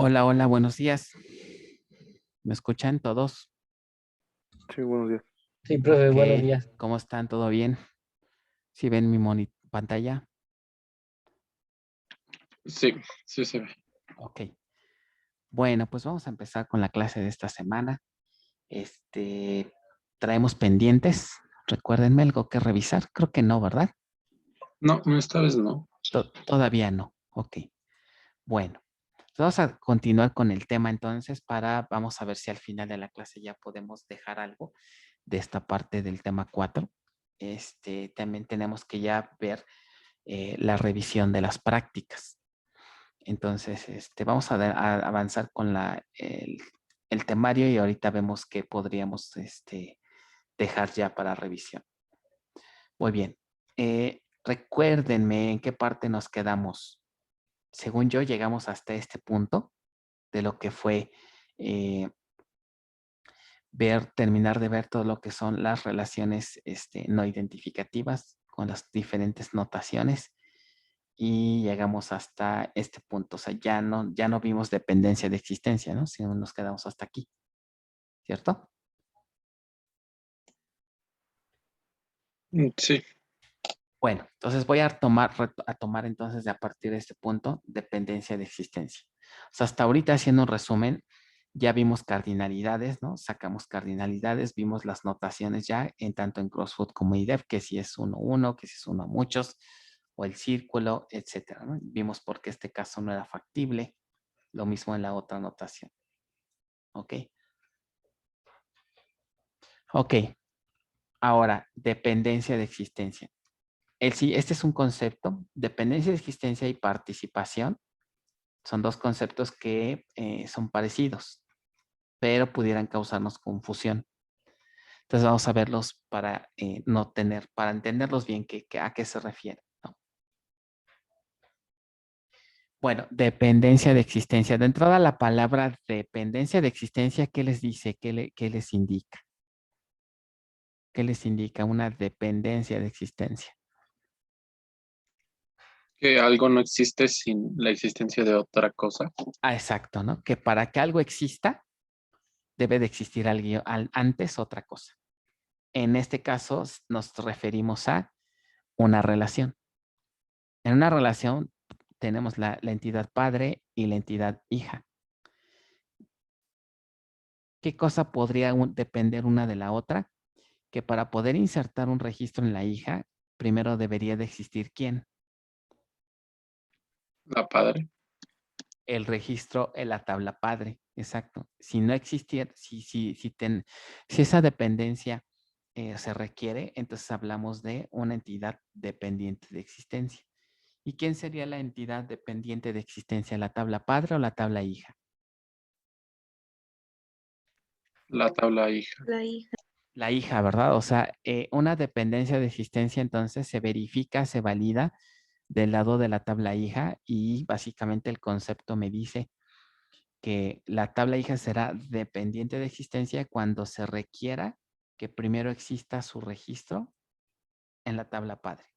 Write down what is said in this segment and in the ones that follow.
Hola, hola, buenos días. ¿Me escuchan todos? Sí, buenos días. Sí, profe, Ok, buenos días. ¿cómo están? ¿Todo bien? ¿Sí ven mi pantalla? Sí, sí se ve. Ok. Bueno, pues vamos a empezar con la clase de esta semana. Traemos pendientes. Recuérdenme algo que revisar. Creo que no, ¿verdad? No, esta vez no. Todavía no. Ok. Bueno, vamos a continuar con el tema entonces vamos a ver si al final de la clase ya podemos dejar algo de esta parte del tema 4. También tenemos que ya ver la revisión de las prácticas. Entonces, vamos a avanzar con el temario y ahorita vemos qué podríamos dejar ya para revisión. Muy bien. Recuérdenme en qué parte nos quedamos. Según yo, llegamos hasta este punto de lo que fue eh, terminar de ver todo lo que son las relaciones no identificativas con las diferentes notaciones y llegamos hasta este punto. O sea, ya no vimos dependencia de existencia, ¿no? Sino nos quedamos hasta aquí, ¿cierto? Sí, Bueno, entonces voy a tomar entonces a partir de este punto dependencia de existencia. O sea, hasta ahorita haciendo un resumen, ya vimos cardinalidades, ¿no? Sacamos cardinalidades, vimos las notaciones ya en tanto en CrossFoot como IDEF, que si es uno uno, que si es uno muchos, o el círculo, etcétera, ¿no? Vimos por qué este caso no era factible, lo mismo en la otra notación. ¿Ok? Ok, ahora, dependencia de existencia. Sí, este es un concepto, dependencia de existencia y participación. Son dos conceptos que son parecidos, pero pudieran causarnos confusión. Entonces vamos a verlos para para entenderlos bien a qué se refiere, ¿no? Bueno, dependencia de existencia. De entrada, la palabra dependencia de existencia, ¿qué les dice? ¿Qué les indica? ¿Qué les indica una dependencia de existencia? que algo no existe sin la existencia de otra cosa. Ah, exacto, ¿no? Que para que algo exista, debe de existir antes otra cosa. En este caso, nos referimos a una relación. En una relación tenemos la entidad padre y la entidad hija. ¿Qué cosa podría depender una de la otra? Que para poder insertar un registro en la hija, primero debería de existir ¿quién? La padre. El registro en la tabla padre. Exacto. Si no existiera, si esa dependencia se requiere, entonces hablamos de una entidad dependiente de existencia. ¿Y quién sería la entidad dependiente de existencia? ¿La tabla padre o la tabla hija? La tabla hija. La hija. La hija, ¿verdad? O sea, una dependencia de existencia entonces se verifica, se valida del lado de la tabla hija y básicamente el concepto me dice que la tabla hija será dependiente de existencia cuando se requiera que primero exista su registro en la tabla padre.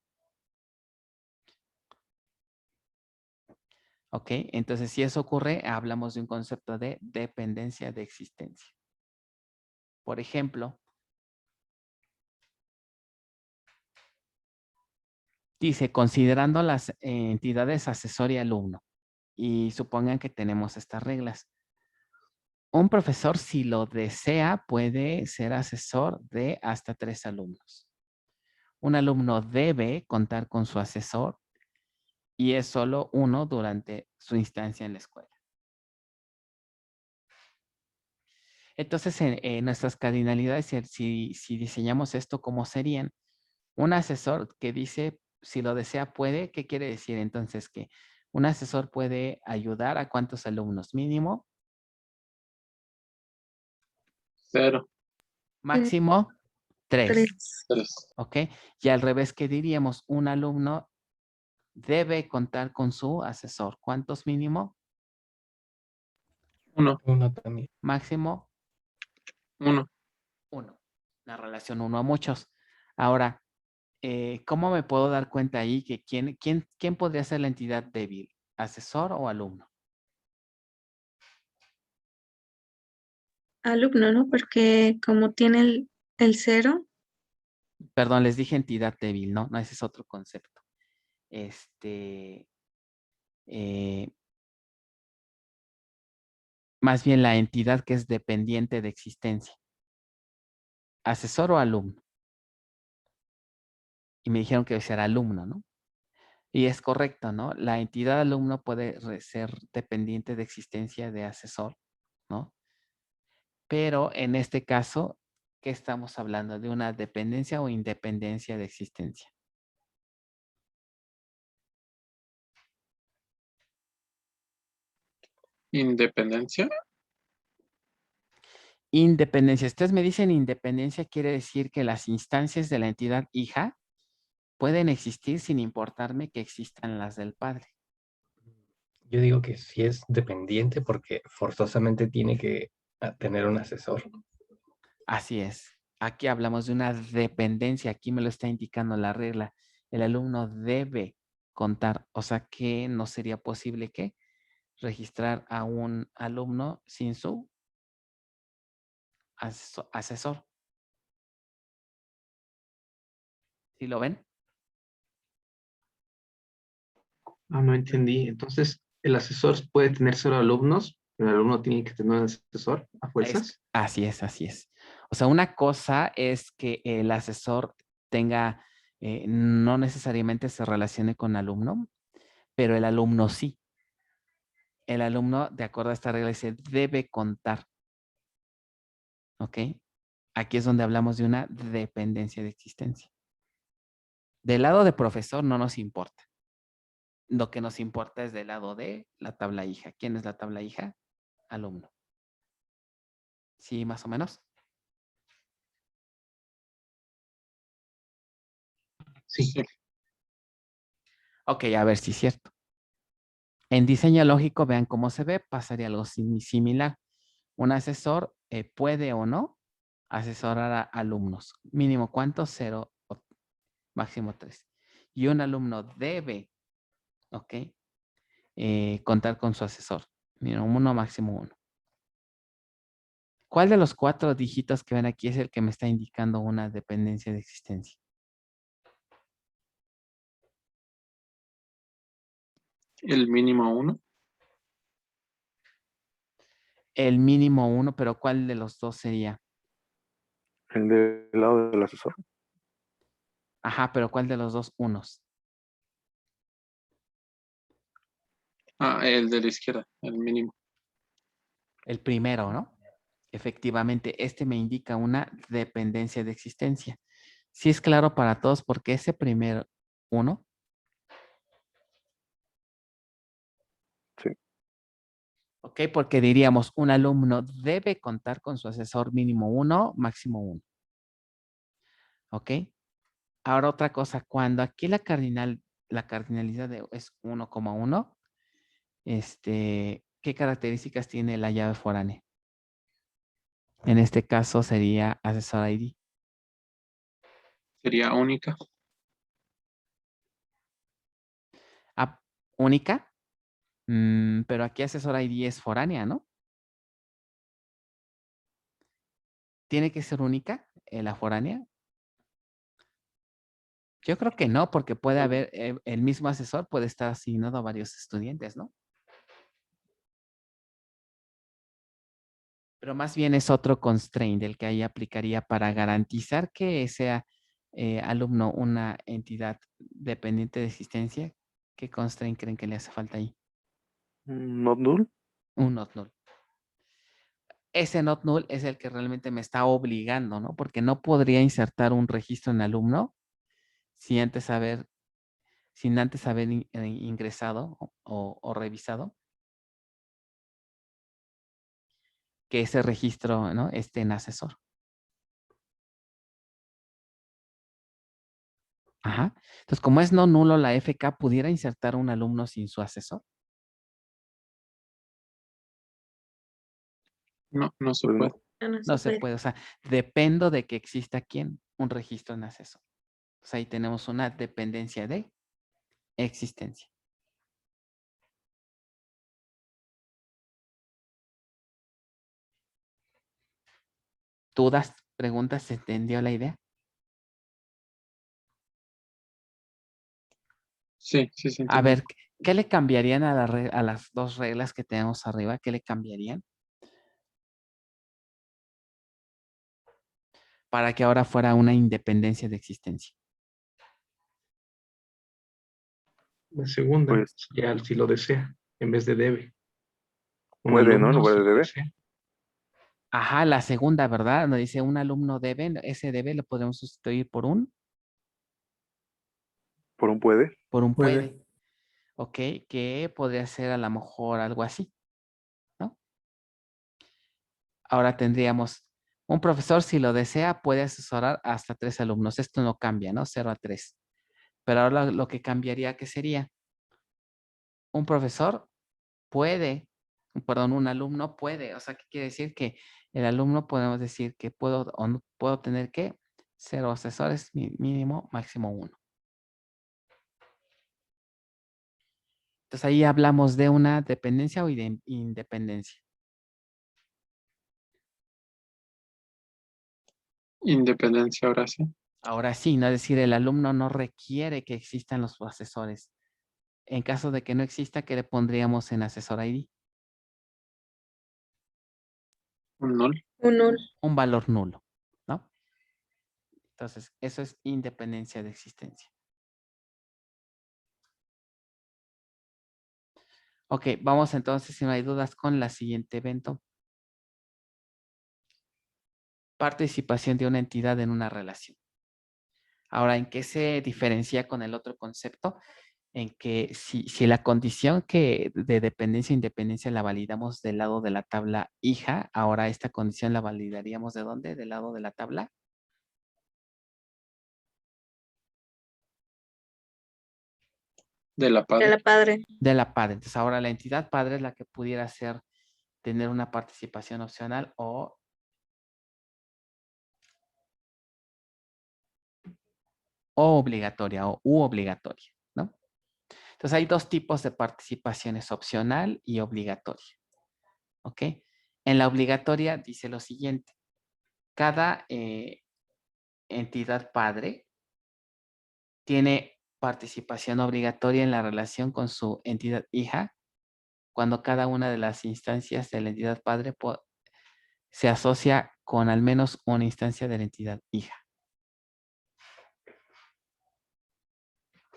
¿Ok? Entonces, si eso ocurre, hablamos de un concepto de dependencia de existencia. Por ejemplo, dice, considerando las entidades asesor y alumno, y supongan que tenemos estas reglas. Un profesor, si lo desea, puede ser asesor de hasta 3 alumnos. Un alumno debe contar con su asesor y es solo uno durante su instancia en la escuela. Entonces, en nuestras cardinalidades, si diseñamos esto, ¿cómo serían? Un asesor que dice, si lo desea, puede. ¿Qué quiere decir entonces? Que un asesor puede ayudar a cuántos alumnos mínimo, Cero. máximo 3. Tres. Tres. ¿Ok? Y al revés, ¿qué diríamos? Un alumno debe contar con su asesor. ¿Cuántos mínimo? Uno. Uno también. Máximo Uno. 1. La relación 1 a muchos. Ahora, ¿cómo me puedo dar cuenta ahí que quién podría ser la entidad débil? ¿Asesor o alumno? alumno, ¿no? Porque como tiene el cero, Perdón, les dije entidad débil, ¿no? No, ese es otro concepto. Este, eh, más bien la entidad que es dependiente de existencia. ¿Asesor o alumno? Y me dijeron que ser alumno, ¿no? Y es correcto, ¿no? La entidad alumno puede ser dependiente de existencia de asesor, ¿no? Pero en este caso, ¿qué estamos hablando? ¿De una dependencia o independencia de existencia? Independencia. Independencia. Ustedes me dicen independencia, quiere decir que las instancias de la entidad hija pueden existir sin importarme que existan las del padre. Yo digo que sí es dependiente porque forzosamente tiene que tener un asesor. Así es. Aquí hablamos de una dependencia. Aquí me lo está indicando la regla. El alumno debe contar. O sea que no sería posible que registrar a un alumno sin su asesor. ¿Sí lo ven? Ah, no entendí. Entonces, ¿el asesor puede tener solo alumnos? ¿El alumno tiene que tener un asesor a fuerzas? Así es, así es. O sea, una cosa es que el asesor tenga, no necesariamente se relacione con alumno, pero el alumno sí. El alumno, de acuerdo a esta regla, dice, debe contar. ¿Ok? Aquí es donde hablamos de una dependencia de existencia. Del lado de profesor no nos importa. Lo que nos importa es del lado de la tabla hija. ¿Quién es la tabla hija? Alumno. ¿Sí, más o menos? Sí. Sí. Ok, a ver si es cierto. En diseño lógico, vean cómo se ve, pasaría algo similar. Un asesor puede o no asesorar a alumnos. Mínimo, ¿cuánto? 0, máximo 3. Y un alumno debe, ¿ok? Contar con su asesor. Mínimo 1, máximo 1. ¿Cuál de los 4 dígitos que ven aquí es el que me está indicando una dependencia de existencia? El mínimo 1. El mínimo 1, pero ¿cuál de los dos sería? El del lado del asesor. Ajá, pero ¿cuál de los dos unos? El de la izquierda, el mínimo. El primero, ¿no? Efectivamente, este me indica una dependencia de existencia. Sí es claro para todos porque ese primer uno. Sí. Ok, porque diríamos, un alumno debe contar con su asesor mínimo 1, máximo 1. Ok. Ahora otra cosa, cuando aquí la cardinalidad es 1,1, ¿qué características tiene la llave foránea? En este caso sería asesor ID. Sería única. Ah, única. Pero aquí asesor ID es foránea, ¿no? ¿Tiene que ser única la foránea? Yo creo que no, porque puede haber, el mismo asesor puede estar asignado a varios estudiantes, ¿no? Pero más bien es otro constraint el que ahí aplicaría para garantizar que sea alumno una entidad dependiente de existencia. ¿Qué constraint creen que le hace falta ahí? Not null. Un not null. Ese not null es el que realmente me está obligando, ¿no? Porque no podría insertar un registro en alumno sin antes haber ingresado o revisado que ese registro, ¿no?, esté en asesor. Ajá. Entonces, como es no nulo, la FK pudiera insertar un alumno sin su asesor. No, no se Pues puede. no. no No se se puede. puede. O sea, dependo de que exista quién, un registro en asesor. O sea, ahí tenemos una dependencia de existencia. ¿Dudas, preguntas? ¿Se entendió la idea? Sí, sí, sí. A entiendo. ver, ¿qué le cambiarían a, a las dos reglas que tenemos arriba? ¿Qué le cambiarían? Para que ahora fuera una independencia de existencia. La segunda, Pues ya si lo desea, en vez de debe. Un puede, ¿no? En alumno, lugar si de lo debe. desea. Ajá, la segunda, ¿verdad? Nos dice un alumno debe, ese debe lo podemos sustituir por un Por un puede. puede. Ok, que podría ser a lo mejor algo así, ¿no? Ahora tendríamos un profesor, si lo desea, puede asesorar hasta 3 alumnos. Esto no cambia, ¿no? 0 a 3. Pero ahora lo que cambiaría, ¿qué sería? Un profesor puede, perdón, un alumno puede. O sea, ¿qué quiere decir? Que el alumno podemos decir que puedo o no puedo tener que 0 asesores, mínimo, máximo 1. Entonces ahí hablamos de una dependencia o independencia. Independencia, ahora sí. Ahora sí, ¿no? Es decir, el alumno no requiere que existan los asesores. En caso de que no exista, ¿qué le pondríamos en asesor ID? Un null. Un null. Un valor nulo, ¿no? Entonces, eso es independencia de existencia. Ok, vamos entonces, si no hay dudas, con la siguiente evento. Participación de una entidad en una relación. Ahora, ¿en qué se diferencia con el otro concepto? En que si la condición de dependencia e independencia la validamos del lado de la tabla hija, ahora esta condición la validaríamos ¿de dónde? Del lado de la tabla. De la De padre. la padre. De la padre. Entonces ahora la entidad padre es la que pudiera tener una participación opcional o obligatoria o obligatoria, ¿no? Entonces hay dos tipos de participaciones, opcional y obligatoria. ¿Ok? En la obligatoria dice lo siguiente. Cada entidad padre tiene participación obligatoria en la relación con su entidad hija cuando cada una de las instancias de la entidad padre se asocia con al menos una instancia de la entidad hija.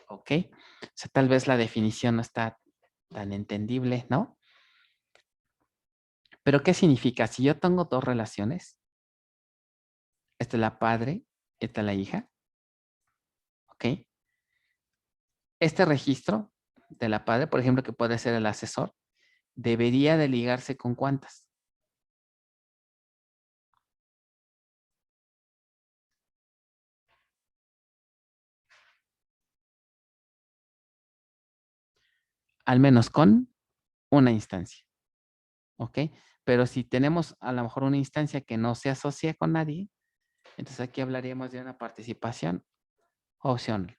¿Ok? O sea, tal vez la definición no está tan entendible, ¿no? Pero ¿qué significa? Si yo tengo dos relaciones, esta es la padre, esta es la hija, ¿ok? Este registro de la padre, por ejemplo, que puede ser el asesor, debería de ligarse con ¿cuántas? Al menos con una instancia, ¿ok? Pero si tenemos a lo mejor una instancia que no se asocia con nadie, entonces aquí hablaríamos de una participación opcional.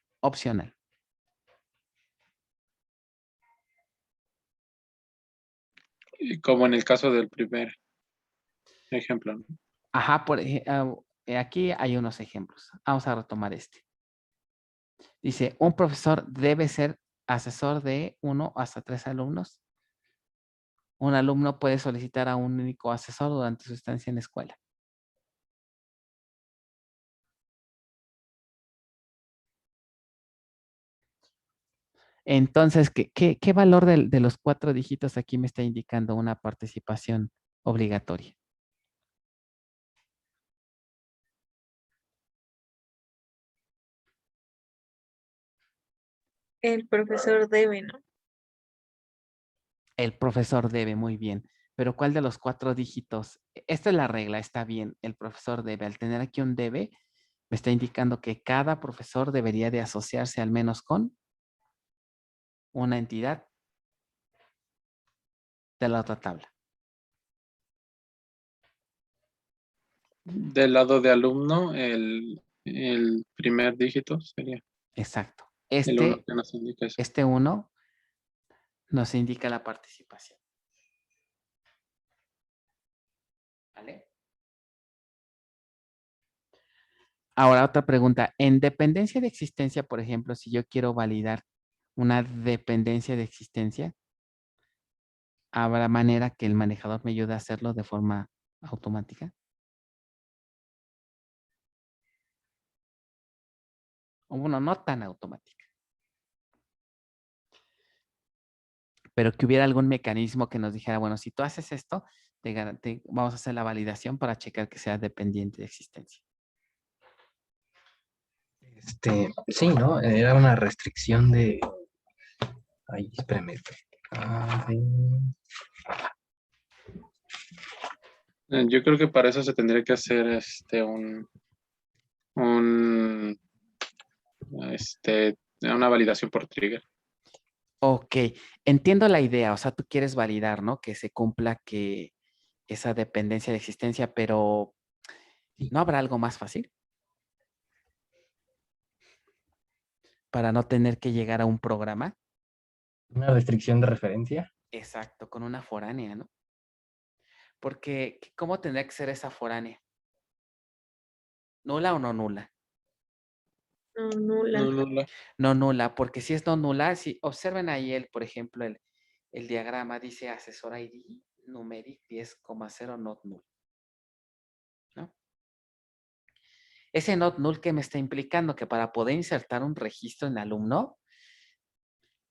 Y como en el caso del primer ejemplo, ¿no? Ajá, aquí hay unos ejemplos. Vamos a retomar este. Dice, un profesor debe ser asesor de 1 hasta 3 alumnos. Un alumno puede solicitar a un único asesor durante su estancia en la escuela. Entonces, ¿qué valor de los 4 dígitos aquí me está indicando una participación obligatoria? El profesor debe, ¿no? El profesor debe, muy bien. Pero ¿cuál de los 4 dígitos? Esta es la regla, está bien. El profesor debe. Al tener aquí un debe, me está indicando que cada profesor debería de asociarse al menos con una entidad de la otra tabla. Del lado de alumno, el primer dígito sería Exacto. el uno que nos indica eso. Este 1 nos indica la participación. ¿Vale? Ahora otra pregunta. En dependencia de existencia, por ejemplo, si yo quiero validar una dependencia de existencia, ¿habrá manera que el manejador me ayude a hacerlo de forma automática? O bueno, no tan automática. Pero que hubiera algún mecanismo que nos dijera, bueno, si tú haces esto, vamos a hacer la validación para checar que sea dependiente de existencia. Sí, ¿no? Era una restricción de... Ay, espérame. Ah, Yo creo que para eso se tendría que hacer un una validación por trigger. Ok, entiendo la idea. O sea, tú quieres validar, ¿no? Que se cumpla que esa dependencia de existencia, pero ¿no habrá algo más fácil? Para no tener que llegar a un programa. una restricción de referencia. Exacto, con una foránea, ¿no? Porque, ¿cómo tendría que ser esa foránea? ¿Nula o no nula? No, nula. No. No nula, porque si es no nula, si observen ahí por ejemplo, el diagrama dice asesor ID numeric 10,0 not null, ¿no? Ese not null que me está implicando que para poder insertar un registro en alumno,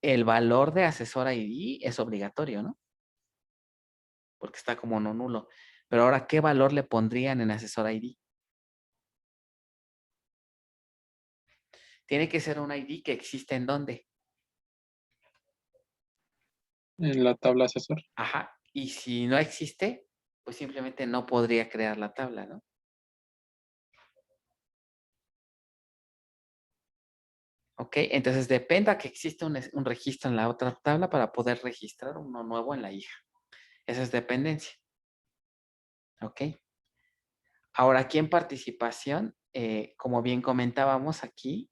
el valor de asesor ID es obligatorio, ¿no? Porque está como no nulo. Pero ahora, ¿qué valor le pondrían en asesor ID? Tiene que ser un ID que existe en dónde. En la tabla asesor. Ajá. Y si no existe, pues simplemente no podría crear la tabla, ¿no? Ok, entonces depende a que existe un registro en la otra tabla para poder registrar uno nuevo en la hija. Esa es dependencia. Ok. Ahora, aquí en participación, como bien comentábamos aquí,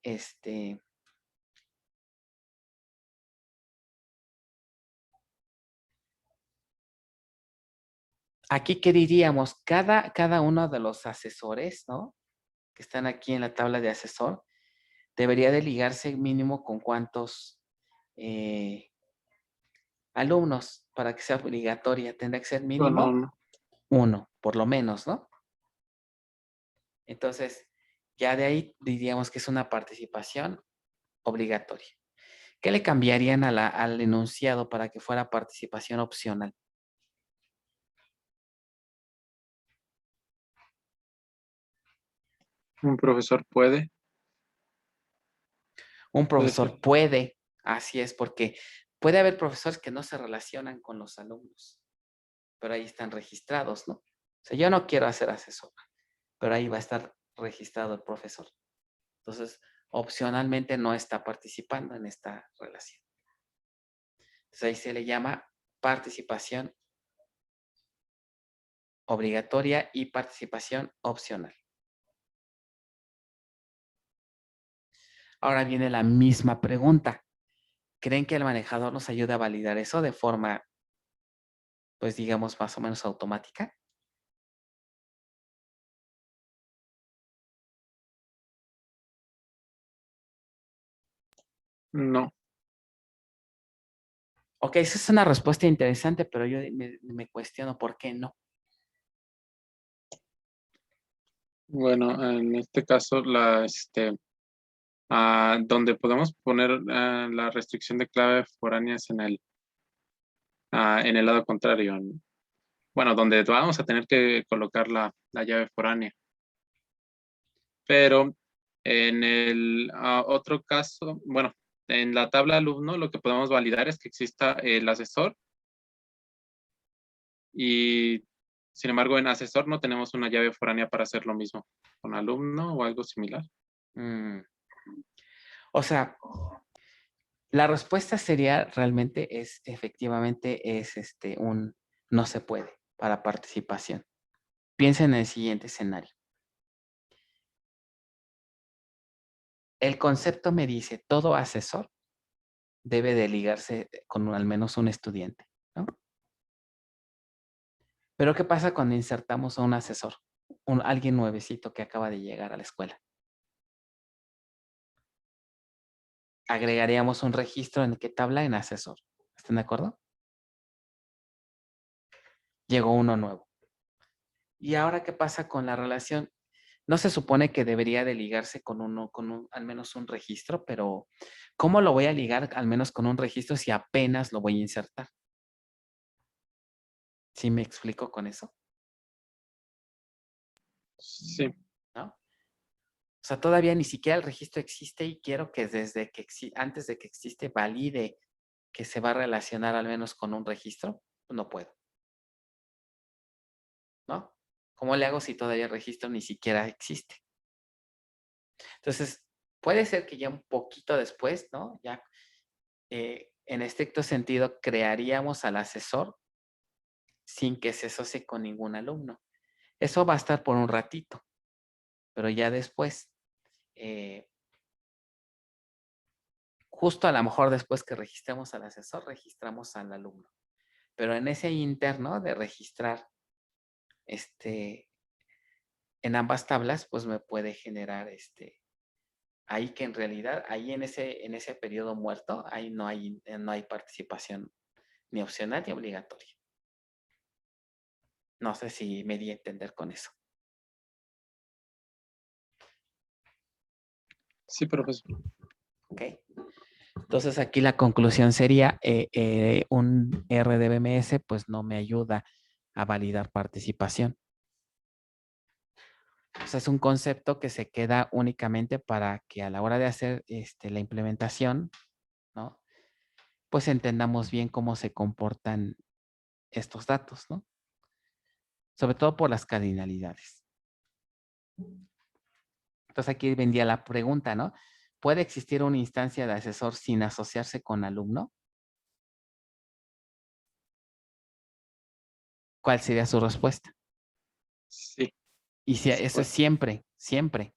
aquí, ¿qué diríamos? Cada uno de los asesores, ¿no? Que están aquí en la tabla de asesor, debería de ligarse mínimo con cuántos alumnos para que sea obligatoria. Tendrá que ser mínimo No. uno, por lo menos, ¿no? Entonces, ya de ahí diríamos que es una participación obligatoria. ¿Qué le cambiarían al enunciado para que fuera participación opcional? Un profesor puede. Un Puede ser. profesor puede, así es, porque puede haber profesores que no se relacionan con los alumnos, pero ahí están registrados, ¿no? O sea, yo no quiero hacer asesor, pero ahí va a estar registrado el profesor. Entonces, opcionalmente no está participando en esta relación. Entonces, ahí se le llama participación obligatoria y participación opcional. Ahora viene la misma pregunta. ¿Creen que el manejador nos ayuda a validar eso de forma, pues digamos, más o menos automática? No. Ok, esa es una respuesta interesante, pero yo me cuestiono por qué no. Bueno, en este caso, donde podemos poner la restricción de clave foráneas en el lado contrario. Bueno, donde vamos a tener que colocar la llave foránea. Pero en el otro caso, bueno, en la tabla alumno lo que podemos validar es que exista el asesor y sin embargo en asesor no tenemos una llave foránea para hacer lo mismo con alumno o algo similar. O sea, la respuesta sería realmente efectivamente no se puede para participación. Piensa en el siguiente escenario. El concepto me dice, todo asesor debe de ligarse con al menos un estudiante, ¿no? Pero ¿qué pasa cuando insertamos a un asesor? Alguien nuevecito que acaba de llegar a la escuela. agregaríamos un registro en qué tabla, en asesor. ¿Están de acuerdo? Llegó uno nuevo. ¿Y ahora qué pasa con la relación? No se supone que debería de ligarse con al menos un registro, pero ¿cómo lo voy a ligar al menos con un registro si apenas lo voy a insertar? ¿Sí me explico con eso? Sí, ¿No? O sea, todavía ni siquiera el registro existe y quiero que antes de que existe valide que se va a relacionar al menos con un registro. Pues no puedo. ¿No? ¿Cómo le hago si todavía el registro ni siquiera existe? Entonces, puede ser que ya un poquito después, ¿no? Ya en estricto sentido crearíamos al asesor sin que se asocie con ningún alumno. Eso va a estar por un ratito, pero ya después, justo a lo mejor después que registremos al asesor, registramos al alumno. Pero en ese interno de registrar en ambas tablas, pues me puede generar ahí que en realidad, ahí en ese periodo muerto, ahí no hay participación ni opcional ni obligatoria. No sé si me di a entender con eso. sí, profesor. ¿Ok? Entonces aquí la conclusión sería un RDBMS pues no me ayuda a validar participación. O sea, es un concepto que se queda únicamente para que a la hora de hacer la implementación, ¿no? Pues entendamos bien cómo se comportan estos datos, ¿no? Sobre todo por las cardinalidades. Entonces aquí vendría la pregunta, ¿no? ¿Puede existir una instancia de asesor sin asociarse con alumno? ¿Cuál sería su respuesta? Sí, Y si sí eso es puede. siempre, siempre,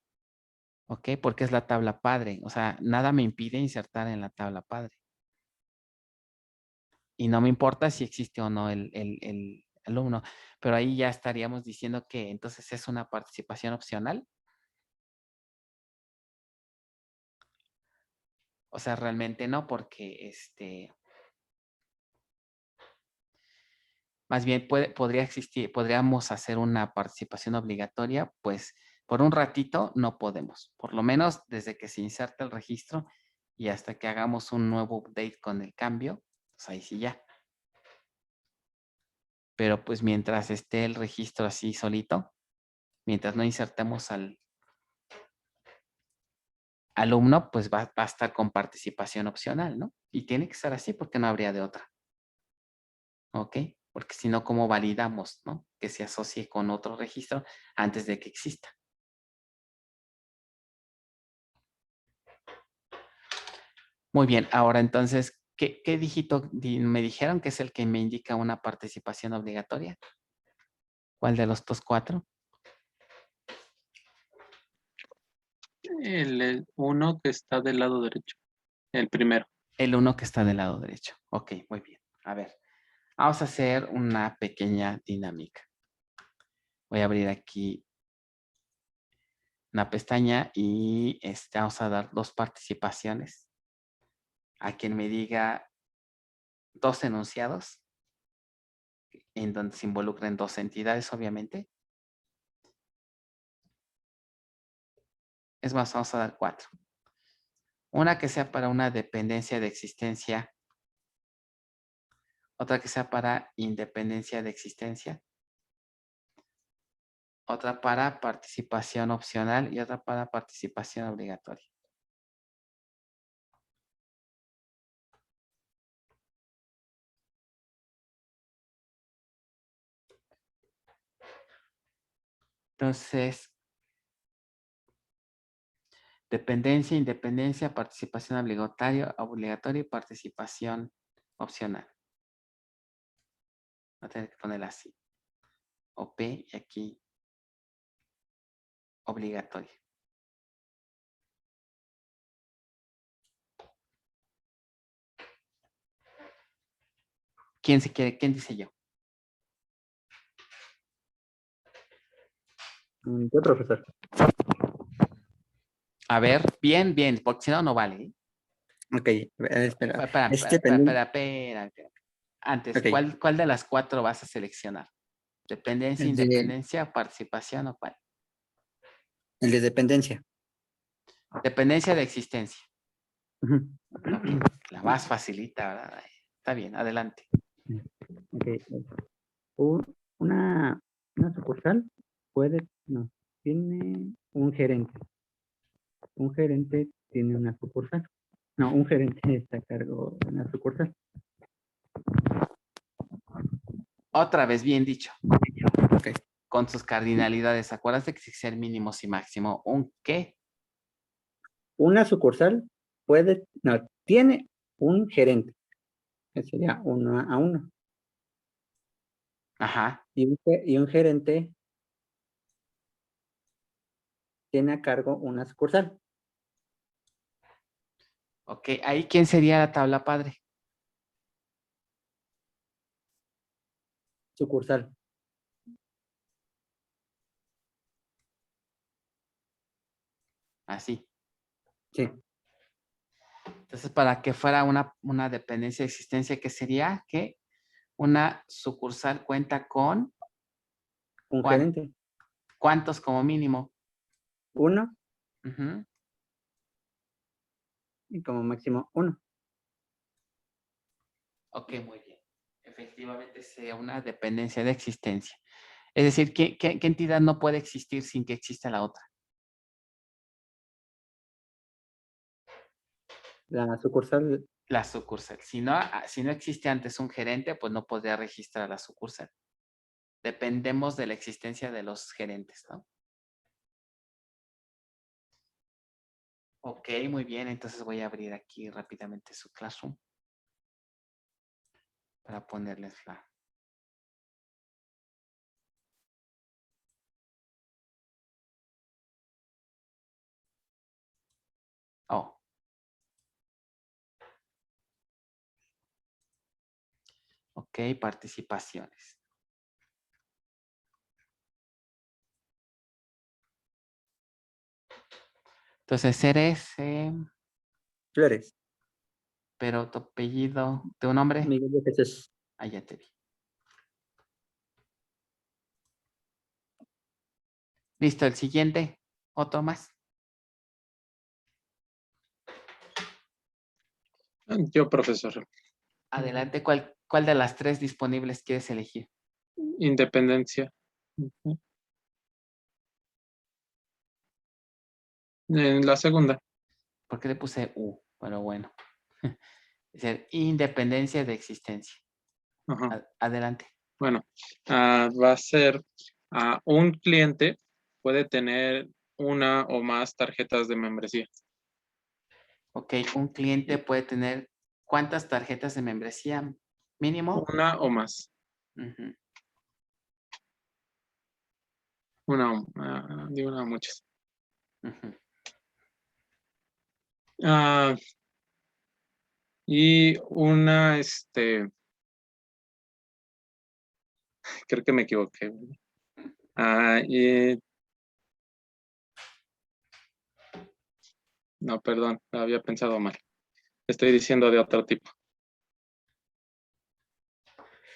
¿ok? Porque es la tabla padre. O sea, nada me impide insertar en la tabla padre. Y no me importa si existe o no el alumno, pero ahí ya estaríamos diciendo que entonces es una participación opcional. O sea, realmente no, porque más bien podría existir, podríamos hacer una participación obligatoria, pues por un ratito no podemos, por lo menos desde que se inserta el registro y hasta que hagamos un nuevo update con el cambio, pues ahí sí ya. Pero pues mientras esté el registro así solito, mientras no insertemos al alumno, pues va a estar con participación opcional, ¿no? Y tiene que estar así porque no habría de otra. ¿Ok? Porque si no, ¿cómo validamos, ¿no? Que se asocie con otro registro antes de que exista. Muy bien, ahora entonces, ¿qué dígito me dijeron que es el que me indica una participación obligatoria? ¿Cuál de los dos cuatro? El uno que está del lado derecho. El primero. El uno que está del lado derecho. Ok, muy bien. A ver, vamos a hacer una pequeña dinámica. Voy a abrir aquí una pestaña y vamos a dar dos participaciones. A quien me diga dos enunciados en donde se involucren dos entidades, obviamente. Es más, vamos a dar cuatro. Una que sea para una dependencia de existencia, otra que sea para independencia de existencia, otra para participación opcional y otra para participación obligatoria. Entonces, dependencia, independencia, participación obligatoria y participación opcional. Voy a tener que ponerla así. OP y aquí obligatoria. ¿Quién dice yo? ¿Qué profesor? A ver, bien, bien, porque si no, no vale. Ok, espera. Espera, Es espera, espera, dependiente. espera. Antes, Ok, ¿cuál de las 4 vas a seleccionar? ¿Dependencia, el de, independencia, participación o cuál? el de dependencia. Dependencia de existencia. Ujú. Ok, la más facilita, ¿verdad? Está bien, adelante. Ok. Una, una sucursal no, tiene un gerente. Un gerente tiene una sucursal. No, un gerente está a cargo de una sucursal. Otra vez, bien dicho. Ok. Con sus cardinalidades, ¿acuerdas de que existe el mínimos y máximo? ¿Un qué? Una sucursal tiene un gerente, que sería 1 a 1. Ajá. Y un gerente tiene a cargo una sucursal. Ok, ahí ¿quién sería la tabla padre? Sucursal. Así. Sí. Entonces, para que fuera una dependencia de existencia, ¿qué sería? Que una sucursal cuenta con Un gerente. ¿cuántos como mínimo? 1 Ujú. y como máximo 1. Ok, muy bien. Efectivamente, sería una dependencia de existencia. Es decir, ¿qué entidad no puede existir sin que exista la otra? La sucursal, La sucursal. Si no existe antes un gerente, pues no podría registrar la sucursal. Dependemos de la existencia de los gerentes, ¿no? Ok, muy bien. Entonces voy a abrir aquí rápidamente su Classroom para ponerles la... Oh. Ok, participaciones. Entonces eres, Flores. pero tu apellido, ¿tu nombre? Miguel de Jesús. Ah, ya te vi. Listo, el siguiente. ¿Otro más? Yo, profesor. Adelante, ¿cuál de las 3 disponibles quieres elegir? Independencia. Ujú. En la segunda. ¿Por qué le puse U? Pero bueno. Es decir, independencia de existencia. Ajá. Adelante. Bueno, va a ser un cliente puede tener una o más tarjetas de membresía. Ok, un cliente puede tener ¿cuántas tarjetas de membresía mínimo? Una o más. Ujú. De una a muchas. Ujú. Y una, creo que me equivoqué. No, perdón, había pensado mal. Estoy diciendo de otro tipo.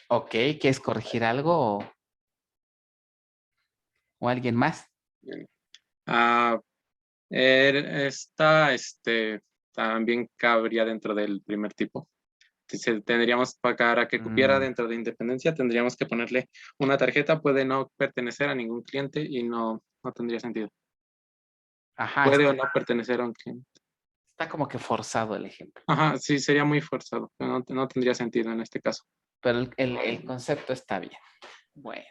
Ok, ¿quieres corregir algo o alguien más? Esta, también cabría dentro del primer tipo. Tendríamos para que cupiera dentro de independencia, tendríamos que ponerle una tarjeta, puede no pertenecer a ningún cliente y no tendría sentido. Ajá, Puede o no pertenecer a un cliente. está como que forzado el ejemplo, Ajá, sí, sería muy forzado. No tendría sentido en este caso. pero el concepto está bien. Bueno,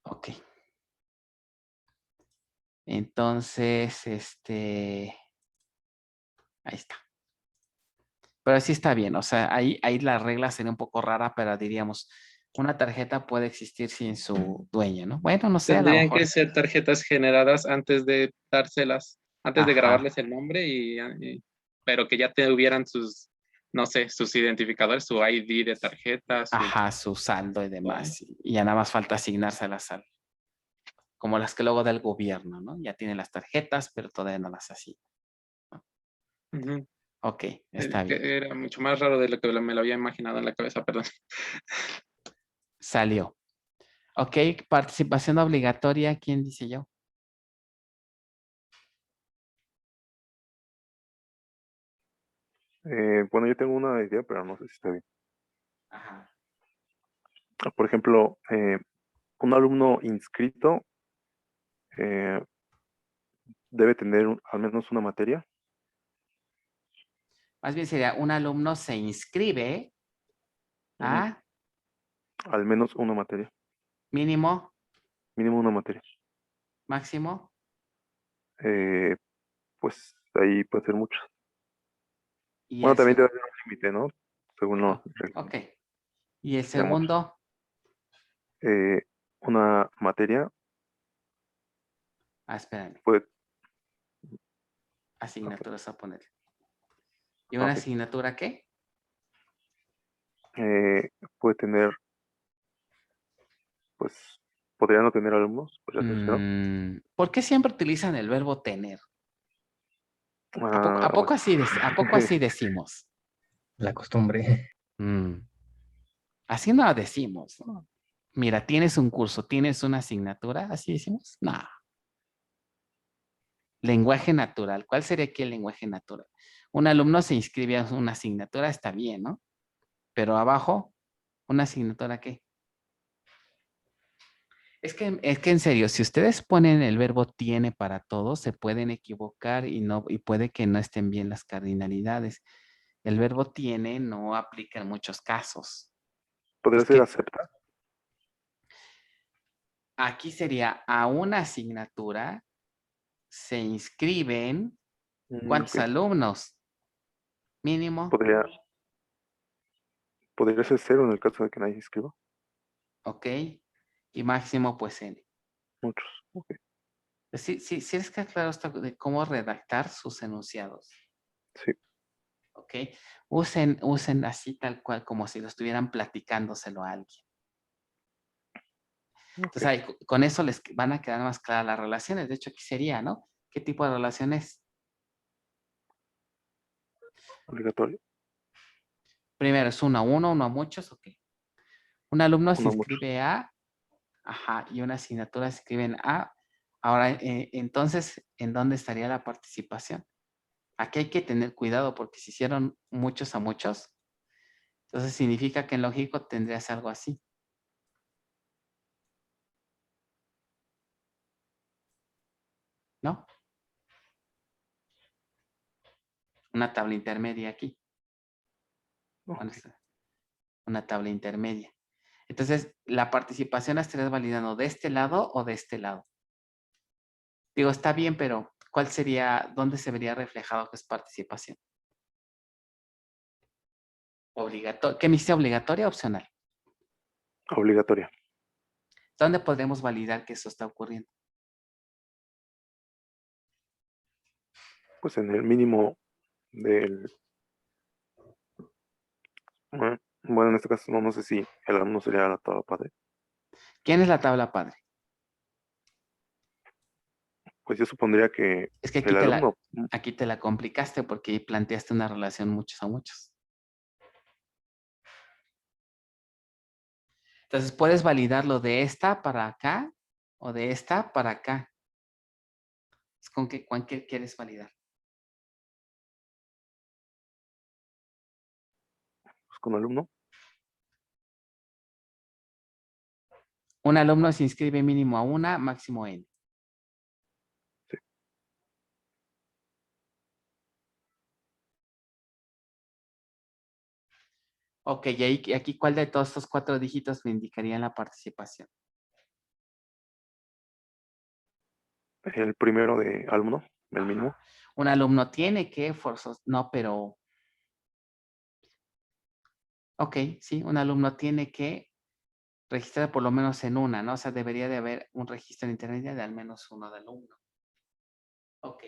ok. Entonces, ahí está. Pero sí está bien, o sea, ahí la regla sería un poco rara, pero diríamos, una tarjeta puede existir sin su dueño, ¿no? Bueno, no sé, a lo Tendrían mejor. que ser tarjetas generadas antes de dárselas, antes de Ajá. grabarles el nombre, pero que ya tuvieran sus, no sé, sus identificadores, su ID de tarjeta, Ajá, su saldo y demás. Y ya nada más falta asignárselas como las que luego da el gobierno, ¿no? Ya tienen las tarjetas, pero todavía no las asignan. Ujú. Ok, está bien. Que era mucho más raro de lo que me lo había imaginado en la cabeza, perdón. Salió. Ok, participación obligatoria. ¿Quién dice yo? Bueno, yo tengo una idea, pero no sé si está bien. Ajá. Por ejemplo, un alumno inscrito eh, debe tener al menos una materia. Más bien sería un alumno se inscribe a Al menos una materia. mínimo, Mínimo una materia. máximo. Eh, pues ahí puede ser mucho. Y Bueno, el también segundo. debe haber un límite, ¿no? Según los Ok. Y el de muchos. segundo, Una materia espérame, puede... asignaturas a poner. ¿Y una Ok. asignatura qué? Puede tener, pues, podría no tener alumnos, podría ser cero. ¿Por qué siempre utilizan el verbo tener? Ah, A poco bueno. así, a poco así decimos? La costumbre. Mm, Así no decimos, ¿no? Mira, tienes un curso, tienes una asignatura, así decimos. No. Lenguaje natural. ¿Cuál sería aquí el lenguaje natural? Un alumno se inscribe a una asignatura, está bien, ¿no? Pero abajo, ¿una asignatura qué? Es que en serio, si ustedes ponen el verbo tiene para todos, se pueden equivocar y puede que no estén bien las cardinalidades. El verbo tiene no aplica en muchos casos. Podría Es ser que acepta. aquí sería a una asignatura se inscriben ¿cuántos Ok. alumnos? Mínimo, Podría ser cero en el caso de que nadie escriba. ok. Y máximo, pues n. Muchos. Ok. Sí, sí, sí les queda claro esto de cómo redactar sus enunciados. Sí. ¿Ok? Usen así tal cual, como si lo estuvieran platicándoselo a alguien. Entonces, Ok. ahí, con eso les van a quedar más claras las relaciones. De hecho, aquí sería, ¿no? ¿Qué tipo de relaciones? Obligatorio. Primero, ¿es uno a uno, uno a muchos? Ok. Un alumno se Uno muchos. inscribe a, ajá, y una asignatura se escribe en A. Ahora, entonces, ¿en dónde estaría la participación? Aquí hay que tener cuidado porque si hicieron muchos a muchos, entonces significa que en lógico tendrías algo así. ¿No? Una tabla intermedia aquí. Ok. Una tabla intermedia. Entonces, la participación la estarías validando de este lado o de este lado. Digo, está bien, pero ¿cuál sería, dónde se vería reflejado que es participación? Obligatoria. ¿Qué me dice obligatoria o opcional? Obligatoria. ¿Dónde podemos validar que eso está ocurriendo? Pues en el mínimo del... Bueno, en este caso no sé si el alumno sería la tabla padre. ¿Quién es la tabla padre? Pues yo supondría que Es que el alumno... aquí te la complicaste porque planteaste una relación muchos a muchos. Entonces, puedes validarlo de esta para acá o de esta para acá. Es con ¿cuál quieres validar? Pues con alumno. Un alumno se inscribe mínimo a una, máximo n. Sí. Ok, y aquí, ¿cuál de todos estos 4 dígitos me indicarían la participación? El primero de alumno, el mínimo. Un alumno tiene que no, pero... Ok, sí, un alumno tiene que registrar por lo menos en una, ¿no? O sea, debería de haber un registro en internet de al menos uno de alumno. Ok.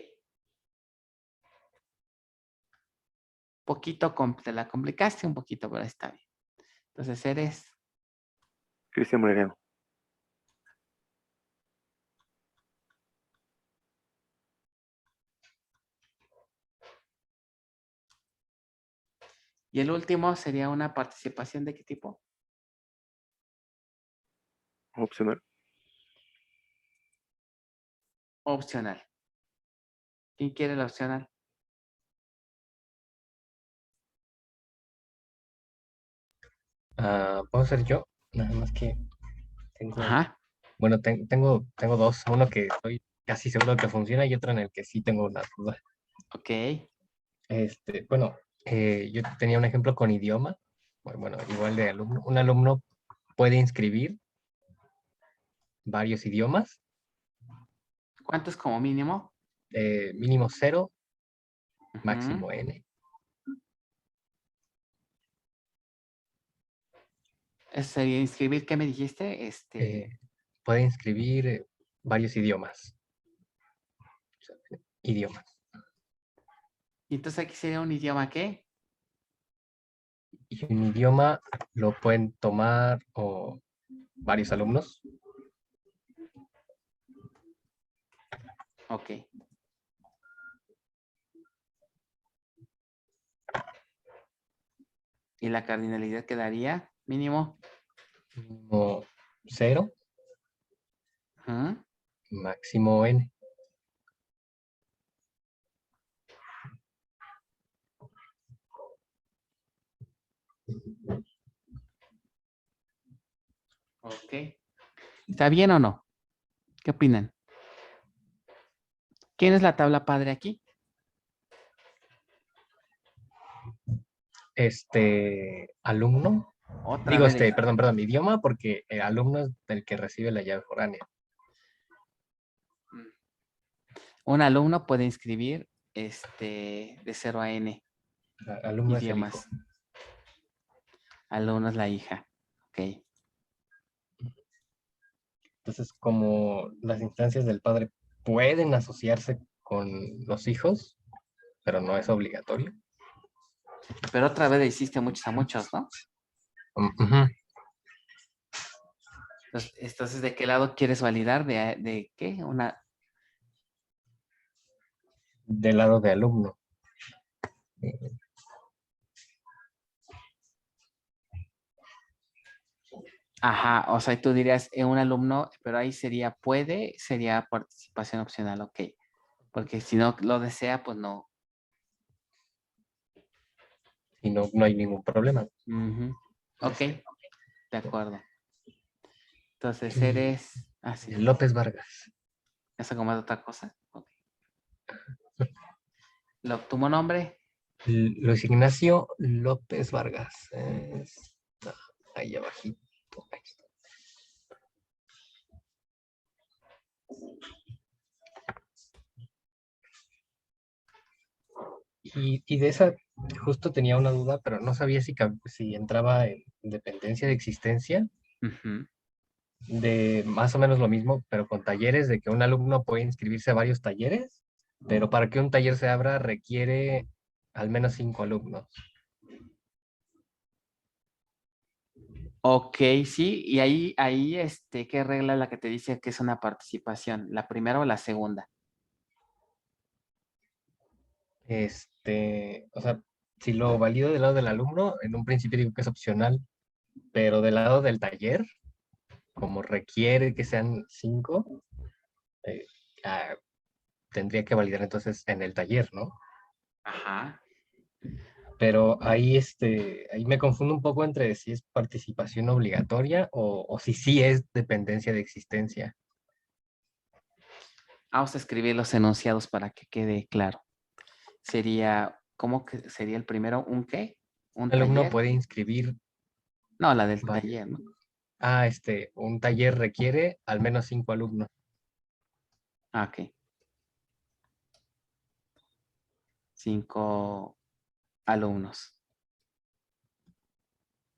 Poquito, te la complicaste un poquito, pero está bien. Entonces eres... Cristian Moreno. Y el último sería una participación ¿de qué tipo? Opcional. Opcional. ¿Quién quiere la opcional? ¿Puedo ser yo? Nada más que tengo, Ajá. bueno, tengo dos. Uno que estoy casi seguro que funciona y otro en el que sí tengo una duda. Ok. Bueno, yo tenía un ejemplo con idioma. Bueno, igual de alumno. Un alumno puede inscribir varios idiomas, ¿Cuántos como mínimo? mínimo 0, Ujú. máximo n. Eso sería inscribir, ¿qué me dijiste? Puede inscribir varios idiomas. Idiomas. Y entonces aquí sería un idioma ¿qué? Y un idioma lo pueden tomar varios alumnos. Ok. ¿Y la cardinalidad quedaría? Mínimo. Mínimo 0, Ujú. máximo n. Ok. ¿Está bien o no? ¿Qué opinan? ¿Quién es la tabla padre aquí? Alumno. Otra Digo, vez. perdón, idioma, porque alumno es el que recibe la llave foránea. Un alumno puede inscribir de 0 a n Alumno es el hijo. idiomas. Alumno es la hija. Ok. Entonces, como las instancias del padre pueden asociarse con los hijos, pero no es obligatorio. Pero otra vez le hiciste muchos a muchos, ¿no? Ujú. Entonces, ¿de qué lado quieres validar? ¿De qué? Del lado de alumno. Ajá, o sea, tú dirías un alumno, pero ahí sería sería participación opcional, ok. Porque si no lo desea, pues no. Y no hay ningún problema. Ujú. Ok, de acuerdo. Entonces Y eres así. López Vargas. ¿Eso como es otra cosa? Ok. ¿Tu nombre? Luis Ignacio López Vargas. Está ahí abajito. Ahí está. Y de esa justo tenía una duda, pero no sabía si entraba en dependencia de existencia, Ujú. de más o menos lo mismo, pero con talleres, de que un alumno puede inscribirse a varios talleres, pero para que un taller se abra requiere al menos 5 alumnos. Ok, sí, y ahí, ¿qué regla es la que te dice que es una participación? ¿La primera o la segunda? O sea, si lo valido del lado del alumno, en un principio digo que es opcional, pero del lado del taller, como requiere que sean 5, eh, ah, tendría que validar entonces en el taller, ¿no? Ajá. Pero ahí me confundo un poco entre si es participación obligatoria o si sí es dependencia de existencia. Vamos a escribir los enunciados para que quede claro. Sería, ¿cómo que sería el primero? ¿Un qué? ¿Un Un alumno taller? puede inscribir No, la del varios. taller, ¿no? Un taller requiere al menos 5 alumnos. Ah, ok. 5 alumnos.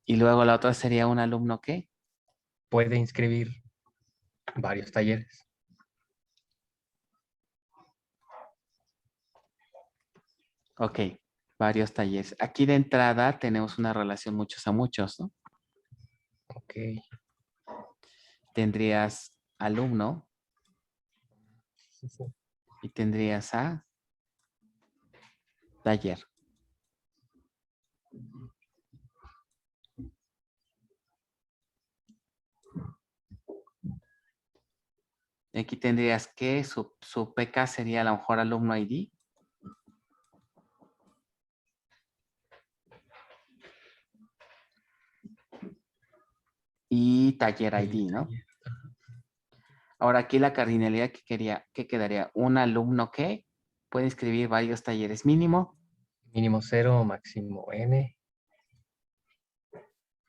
Y luego la otra sería un alumno ¿qué? Puede inscribir varios talleres. Ok, varios talleres. Aquí de entrada tenemos una relación muchos a muchos, ¿no? Ok. Tendrías alumno Sí, sí. y tendrías a taller. Aquí tendrías que su PK sería a lo mejor alumno ID. Y taller ID, ¿no? Ahora aquí la cardinalidad que quedaría, un alumno que puede inscribir varios talleres mínimo. Mínimo 0, máximo N.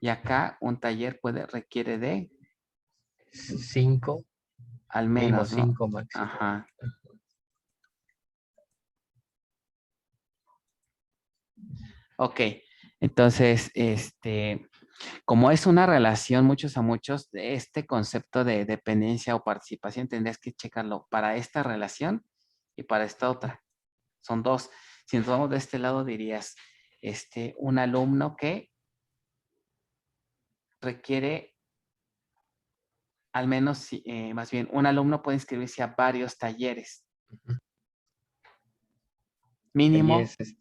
Y acá un taller requiere de 5, al mínimo menos, ¿no? 5, máximo. Ajá. Ok, entonces, como es una relación muchos a muchos, de este concepto de dependencia o participación tendrías que checarlo para esta relación y para esta otra. Son dos. Si nos vamos de este lado, dirías, un alumno que requiere, al menos, más bien, un alumno puede inscribirse a varios talleres. Mínimo. Ahí es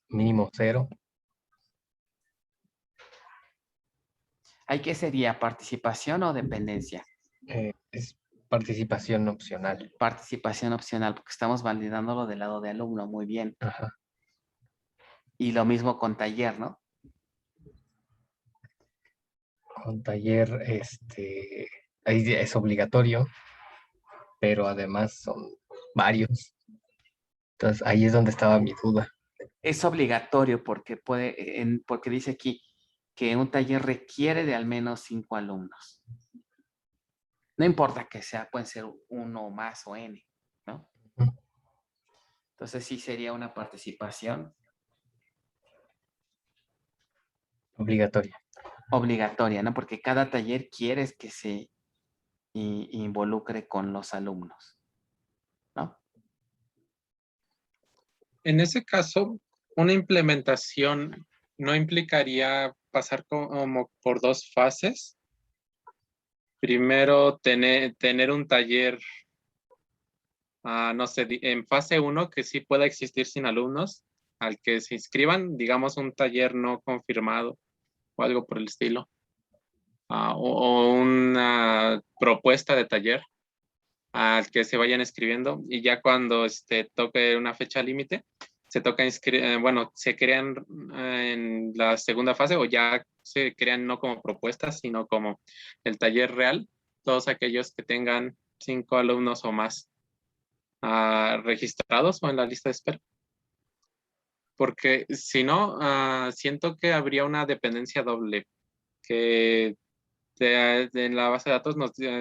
mínimo 0. ¿Ahí qué sería? ¿Participación o dependencia? Es participación opcional. Participación opcional, porque estamos validándolo del lado de alumno. Muy bien. Ajá. Y lo mismo con taller, ¿no? Con taller, ahí es obligatorio, pero además son varios. Entonces, ahí es donde estaba mi duda. Es obligatorio porque porque dice aquí que un taller requiere de al menos 5 alumnos. No importa que sea, pueden ser uno o más o N, ¿no? Ujú. Entonces sí sería una participación Obligatoria. obligatoria, ¿no? Porque cada taller quieres que se involucre con los alumnos, ¿no? En ese caso, una implementación no implicaría pasar como por dos fases. Primero, tener un taller, no sé, en fase 1 que sí pueda existir sin alumnos, al que se inscriban, digamos, un taller no confirmado o algo por el estilo. O una propuesta de taller al que se vayan escribiendo y ya cuando toque una fecha límite, se toca bueno, se crean en la segunda fase o ya se crean no como propuestas, sino como el taller real, todos aquellos que tengan 5 alumnos o más registrados o en la lista de espera. Porque si no, siento que habría una dependencia doble, que en la base de datos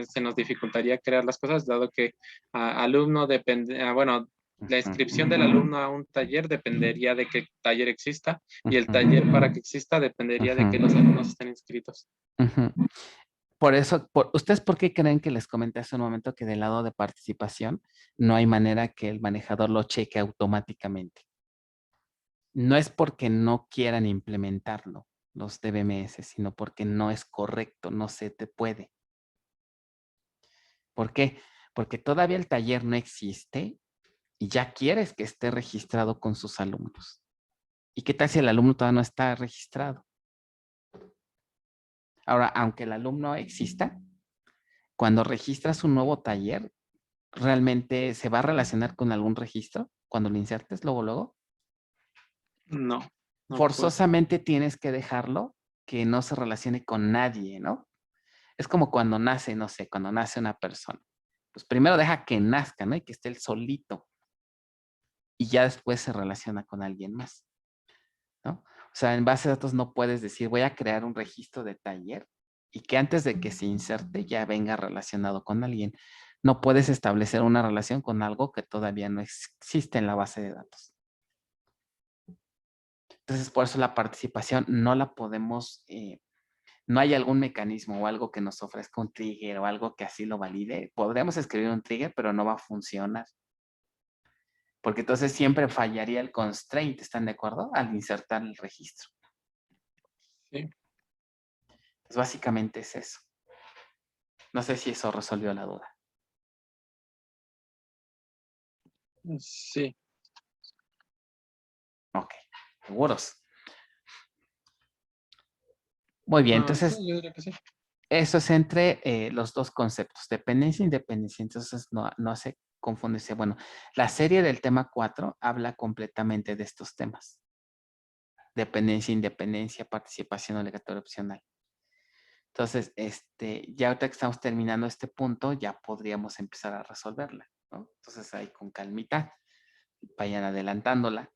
se nos dificultaría crear las cosas, dado que alumno depende, bueno, la inscripción del alumno a un taller dependería de que el taller exista y el taller para que exista dependería de que los alumnos estén inscritos. Por eso, ¿ustedes por qué creen que les comenté hace un momento que del lado de participación no hay manera que el manejador lo cheque automáticamente? No es porque no quieran implementarlo los DBMS, sino porque no es correcto, no se te puede. ¿Por qué? Porque todavía el taller no existe y ya quieres que esté registrado con sus alumnos. ¿Y qué tal si el alumno todavía no está registrado? Ahora, aunque el alumno exista, cuando registras un nuevo taller, ¿realmente se va a relacionar con algún registro cuando lo insertes luego? No. Forzosamente tienes que dejarlo que no se relacione con nadie, ¿no? Es como cuando nace, no sé, cuando nace una persona. Pues primero deja que nazca, ¿no? Y que esté él solito. Y ya después se relaciona con alguien más, ¿no? O sea, en base de datos no puedes decir, voy a crear un registro de taller y que antes de que se inserte ya venga relacionado con alguien. No puedes establecer una relación con algo que todavía no existe en la base de datos. Entonces, por eso la participación no la podemos, no hay algún mecanismo o algo que nos ofrezca un trigger o algo que así lo valide. Podríamos escribir un trigger, pero no va a funcionar. Porque entonces siempre fallaría el constraint, ¿están de acuerdo? Al insertar el registro. Sí. Pues básicamente es eso. No sé si eso resolvió la duda. Sí. Ok, seguros. Muy bien, Sí, entonces yo diría que sí. Eso es entre los dos conceptos, dependencia e independencia. Entonces, no se confundirse. Bueno, la serie del tema 4 habla completamente de estos temas. Dependencia, independencia, participación obligatoria opcional. Entonces, ya ahorita que estamos terminando este punto, ya podríamos empezar a resolverla, ¿no? Entonces, ahí con calmita, vayan adelantándola.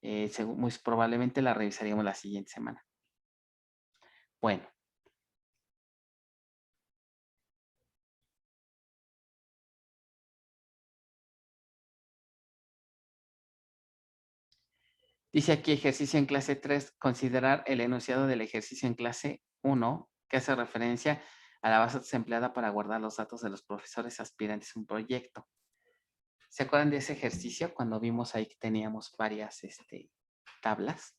Muy probablemente la revisaríamos la siguiente semana. Bueno. Dice aquí ejercicio en clase 3, considerar el enunciado del ejercicio en clase 1, que hace referencia a la base empleada para guardar los datos de los profesores aspirantes a un proyecto. ¿Se acuerdan de ese ejercicio cuando vimos ahí que teníamos varias tablas?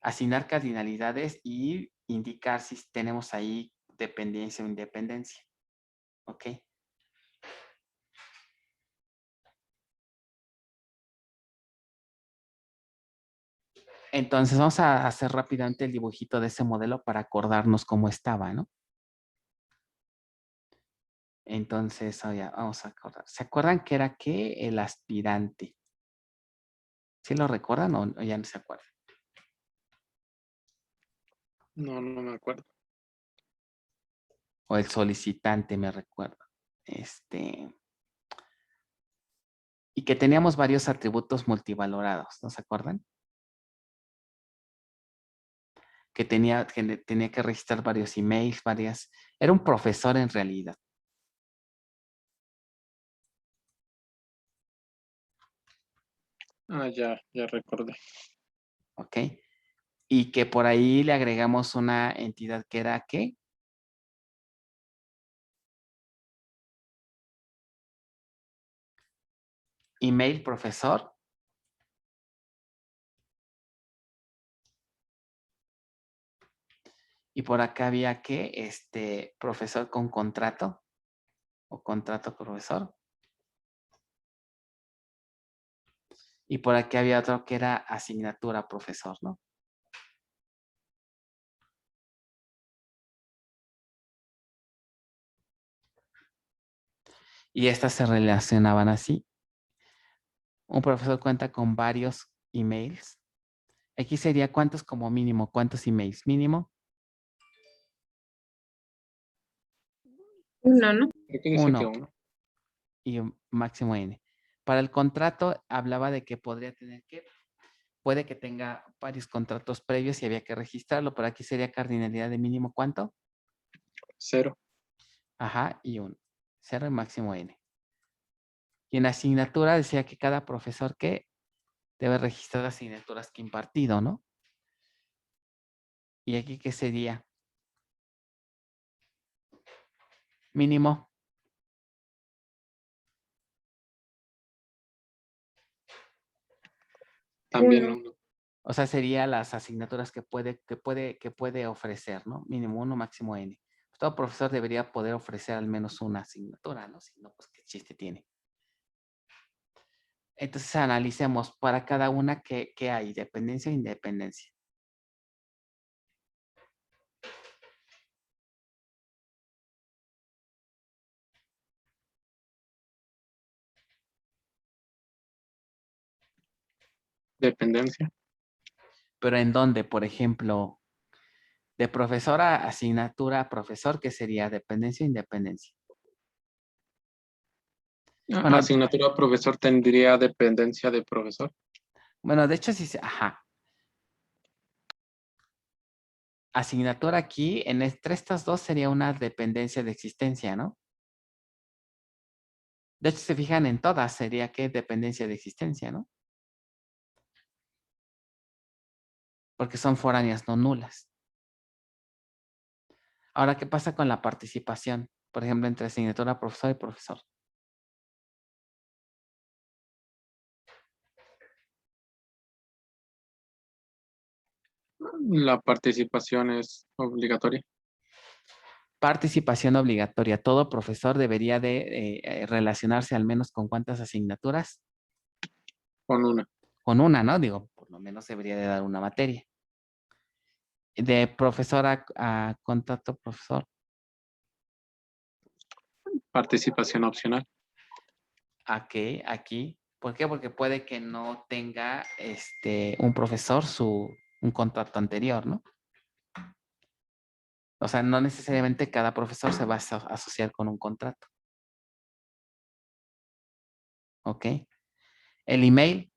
Asignar cardinalidades y indicar si tenemos ahí dependencia o independencia. ¿Ok? Entonces vamos a hacer rápidamente el dibujito de ese modelo para acordarnos cómo estaba, ¿no? Entonces, vamos a acordar. ¿Se acuerdan que era qué? El aspirante. ¿Sí lo recuerdan o ya no se acuerdan? No, no me acuerdo. O el solicitante, me recuerdo. Y que teníamos varios atributos multivalorados, ¿no se acuerdan? Que tenía que registrar varios emails, Era un profesor en realidad. Ah, ya recordé. ¿Ok? Y que por ahí le agregamos una entidad que era ¿qué? Email profesor. Y por acá había que profesor con contrato o contrato profesor. Y por aquí había otro que era asignatura profesor, ¿no? Y estas se relacionaban así. Un profesor cuenta con varios emails. Aquí sería cuántos como mínimo, cuántos emails mínimo. 1, ¿no? Creo que dice que 1 uno. y máximo n. Para el contrato hablaba de que puede que tenga varios contratos previos y había que registrarlo, pero aquí sería cardinalidad de mínimo ¿cuánto? 0. Ajá, y 1. 0 y máximo n. Y en asignatura decía que cada profesor que debe registrar asignaturas que ha impartido, ¿no? Y aquí, ¿qué sería? Mínimo. También 1. 1. O sea, sería las asignaturas que puede ofrecer, ¿no? Mínimo 1, máximo n. Todo profesor debería poder ofrecer al menos una asignatura, ¿no? Si no, pues qué chiste tiene. Entonces analicemos para cada una qué hay, dependencia e independencia. Dependencia. Pero ¿en dónde? Por ejemplo, de profesor a asignatura a profesor, ¿qué sería dependencia e independencia? Bueno, Asignatura profesor tendría dependencia de profesor. bueno, de hecho sí, ajá. Asignatura aquí, entre estas dos sería una dependencia de existencia, ¿no? De hecho, se fijan en todas, sería que dependencia de existencia, ¿no? Porque son foráneas, no nulas. Ahora, ¿qué pasa con la participación? Por ejemplo, entre asignatura profesor y profesor. La participación es obligatoria. Participación obligatoria. Todo profesor debería de relacionarse al menos con ¿cuántas asignaturas? Con una. Con una, ¿no? Digo, por lo menos debería de dar una materia. De profesor a contrato profesor. Participación opcional. Aquí. ¿Por qué? Porque puede que no tenga un profesor un contrato anterior, ¿no? O sea, no necesariamente cada profesor se va a asociar con un contrato. ¿Ok? El email.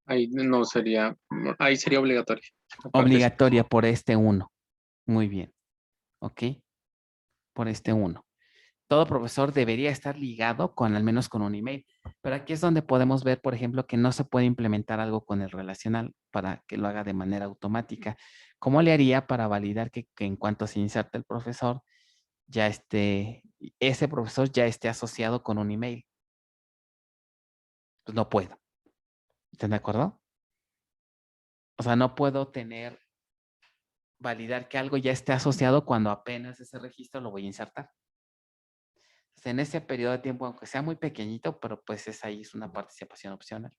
Ahí no sería, ahí sería obligatorio. Obligatoria por este 1. Muy bien. ¿Ok? Por este 1. Todo profesor debería estar ligado con al menos con un email. Pero aquí es donde podemos ver, por ejemplo, que no se puede implementar algo con el relacional para que lo haga de manera automática. ¿Cómo le haría para validar que en cuanto se inserte el profesor, ya ese profesor ya esté asociado con un email? Pues no puedo. ¿Están de acuerdo? O sea, no puedo validar que algo ya esté asociado cuando apenas ese registro lo voy a insertar. Entonces, en ese periodo de tiempo, aunque sea muy pequeñito, pero pues ahí es una participación opcional.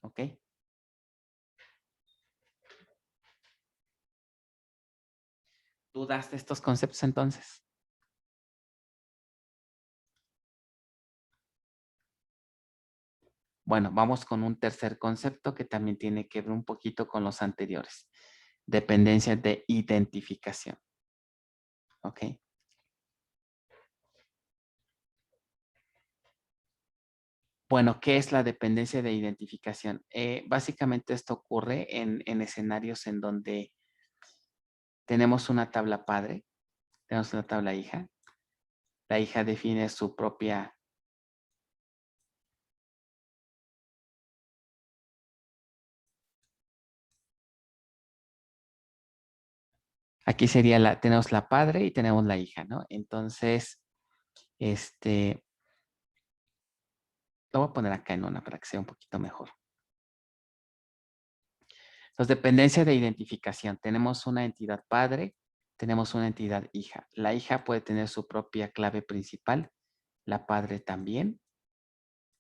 ¿Ok? ¿Dudas de estos conceptos entonces? Bueno, vamos con un tercer concepto que también tiene que ver un poquito con los anteriores. Dependencias de identificación. ¿Ok? Bueno, ¿qué es la dependencia de identificación? Básicamente esto ocurre en escenarios en donde tenemos una tabla padre, tenemos una tabla hija. La hija define su propia... Aquí sería tenemos la padre y tenemos la hija, ¿no? Entonces, lo voy a poner acá en una para que sea un poquito mejor. Entonces, dependencia de identificación. Tenemos una entidad padre, tenemos una entidad hija. La hija puede tener su propia clave principal, la padre también,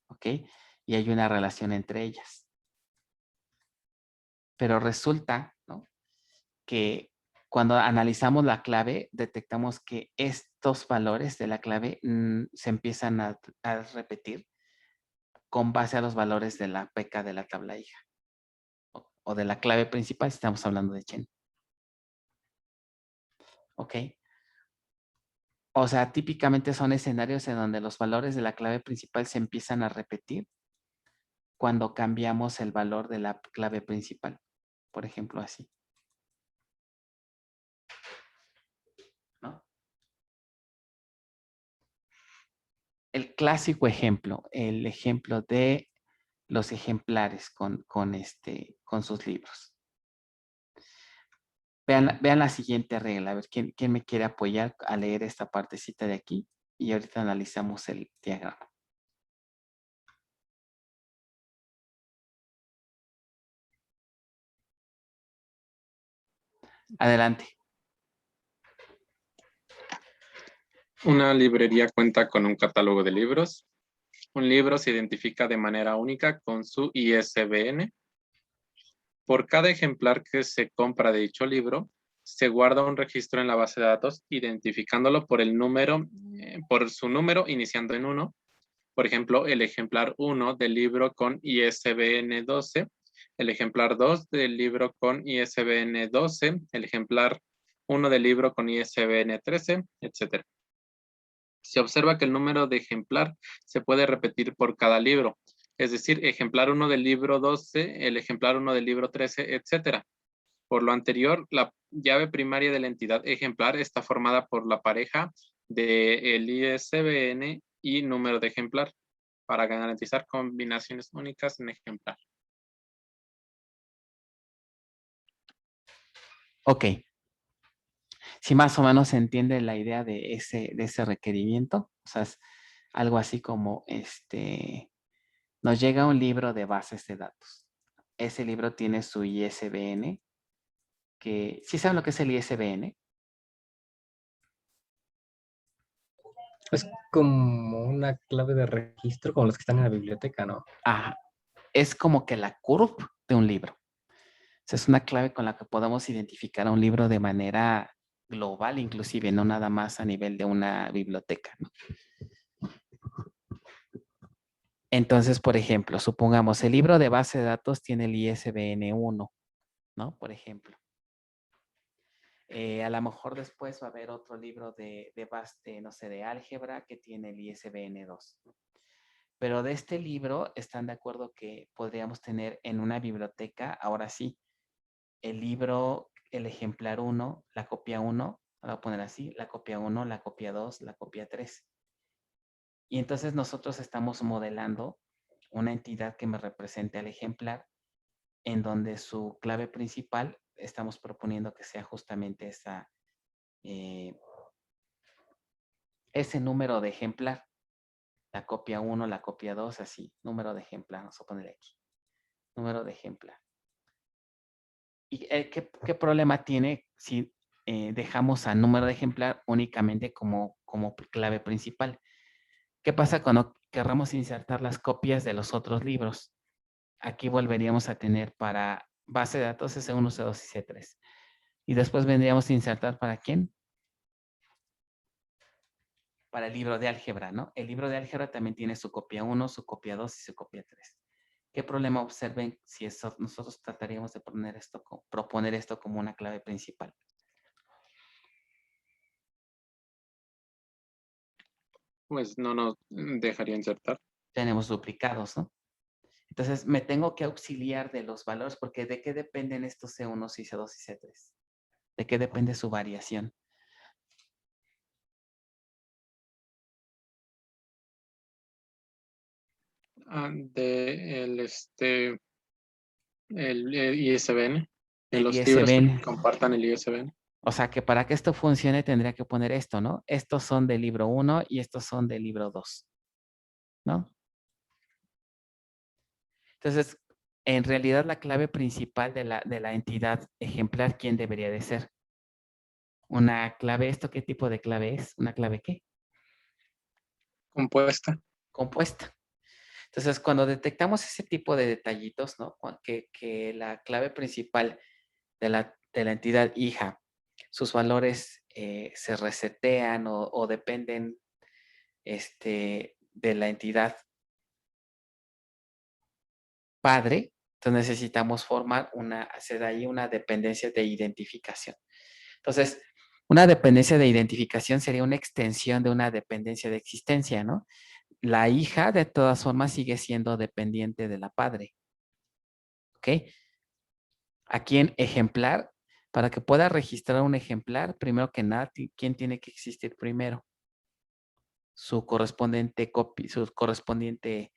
¿ok? Y hay una relación entre ellas. Pero resulta, ¿no?, que cuando analizamos la clave, detectamos que estos valores de la clave se empiezan a repetir con base a los valores de la PK de la tabla hija o de la clave principal, si estamos hablando de Chen. ¿Ok? O sea, típicamente son escenarios en donde los valores de la clave principal se empiezan a repetir cuando cambiamos el valor de la clave principal. Por ejemplo, así. ¿No? El clásico ejemplo, el ejemplo de los ejemplares con sus libros. Vean la siguiente regla. A ver, ¿quién me quiere apoyar a leer esta partecita de aquí? Y ahorita analizamos el diagrama. Adelante. Una librería cuenta con un catálogo de libros. Un libro se identifica de manera única con su ISBN. Por cada ejemplar que se compra de dicho libro, se guarda un registro en la base de datos identificándolo por por su número iniciando en 1. Por ejemplo, el ejemplar 1 del libro con ISBN 12, el ejemplar 2 del libro con ISBN 12, el ejemplar 1 del libro con ISBN 13, etc. Se observa que el número de ejemplar se puede repetir por cada libro, es decir, ejemplar 1 del libro 12, el ejemplar 1 del libro 13, etc. Por lo anterior, la llave primaria de la entidad ejemplar está formada por la pareja del ISBN y número de ejemplar para garantizar combinaciones únicas en ejemplar. Ok. Si más o menos se entiende la idea de ese requerimiento, o sea, es algo así como nos llega un libro de bases de datos. Ese libro tiene su ISBN, que, ¿sí saben lo que es el ISBN? Es como una clave de registro, como los que están en la biblioteca, ¿no? Ajá. Es como que la curve de un libro. O sea, es una clave con la que podemos identificar a un libro de manera global, inclusive, no nada más a nivel de una biblioteca, ¿no? Entonces, por ejemplo, supongamos el libro de base de datos tiene el ISBN 1, ¿no? Por ejemplo. A lo mejor después va a haber otro libro no sé, de álgebra que tiene el ISBN 2. Pero de este libro están de acuerdo que podríamos tener en una biblioteca, ahora sí, el libro, el ejemplar 1, la copia 1, voy a poner así, la copia 1, la copia 2, la copia 3. Y entonces nosotros estamos modelando una entidad que me represente al ejemplar, en donde su clave principal estamos proponiendo que sea justamente ese número de ejemplar. La copia 1, la copia 2, así, número de ejemplar, vamos a ponerle aquí. Número de ejemplar. ¿Y qué problema tiene si dejamos al número de ejemplar únicamente como clave principal? ¿Qué pasa cuando querramos insertar las copias de los otros libros? Aquí volveríamos a tener para base de datos C1, C2 y C3. Y después vendríamos a insertar ¿para quién? Para el libro de álgebra, ¿no? El libro de álgebra también tiene su copia 1, su copia 2 y su copia 3. ¿Qué problema observen si nosotros trataríamos de proponer esto como una clave principal? Pues no nos dejaría insertar. Tenemos duplicados, ¿no? Entonces, me tengo que auxiliar de los valores, porque ¿de qué dependen estos C1 y C2 y C3? ¿De qué depende su variación? El ISBN, de El los libros que ISBN. compartan el ISBN. O sea, que para que esto funcione tendría que poner esto, ¿no? Estos son del libro 1 y estos son del libro 2, ¿no? Entonces, en realidad la clave principal de la entidad ejemplar, ¿quién debería de ser? Una clave, ¿esto qué tipo de clave es? ¿Una clave qué? Compuesta. Compuesta. Entonces, cuando detectamos ese tipo de detallitos, ¿no? Que la clave principal de la entidad hija, sus valores se resetean o dependen de la entidad padre, entonces necesitamos formar se da ahí una dependencia de identificación. Entonces, una dependencia de identificación sería una extensión de una dependencia de existencia, ¿no? La hija, de todas formas, sigue siendo dependiente de la padre. ¿Ok? Aquí en ejemplar, para que pueda registrar un ejemplar, primero que nada, ¿quién tiene que existir primero? Su correspondiente copia, su correspondiente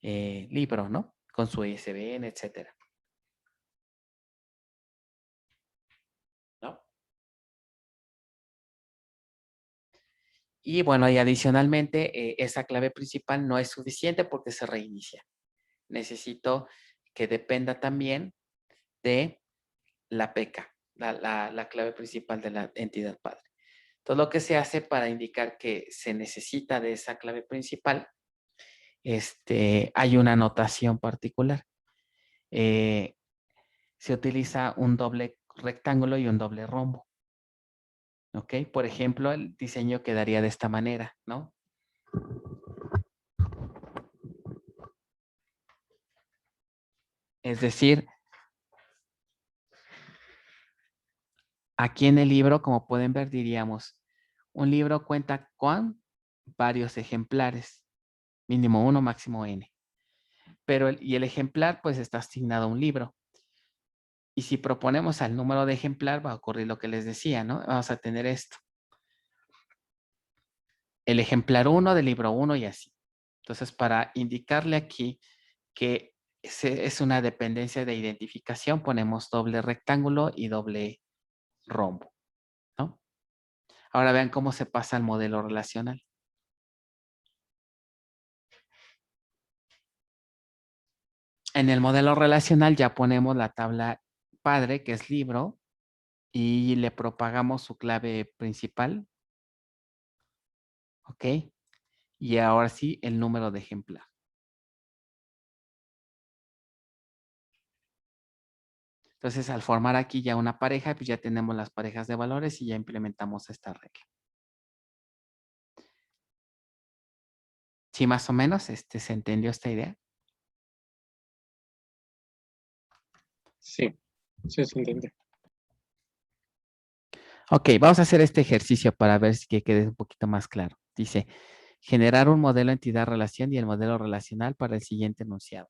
libro, ¿no? Con su ISBN, etcétera. ¿No? Y bueno, y adicionalmente, esa clave principal no es suficiente porque se reinicia. Necesito que dependa también de la PK, la clave principal de la entidad padre. Todo lo que se hace para indicar que se necesita de esa clave principal, hay una notación particular. Se utiliza un doble rectángulo y un doble rombo. ¿Ok? Por ejemplo, el diseño quedaría de esta manera, ¿no? Es decir, aquí en el libro, como pueden ver, diríamos, un libro cuenta con varios ejemplares, mínimo 1, máximo n. Pero el ejemplar, pues, está asignado a un libro. Y si proponemos al número de ejemplar, va a ocurrir lo que les decía, ¿no? Vamos a tener esto. El ejemplar 1 del libro 1 y así. Entonces, para indicarle aquí que es una dependencia de identificación, ponemos doble rectángulo y doble rombo, ¿no? Ahora vean cómo se pasa al modelo relacional. En el modelo relacional ya ponemos la tabla padre, que es libro, y le propagamos su clave principal. ¿Ok? Y ahora sí, el número de ejemplar. Entonces, al formar aquí ya una pareja, pues ya tenemos las parejas de valores y ya implementamos esta regla. ¿Sí, más o menos se entendió esta idea? Sí, sí, se entiende. Ok, vamos a hacer este ejercicio para ver si que quede un poquito más claro. Dice, generar un modelo entidad-relación y el modelo relacional para el siguiente enunciado.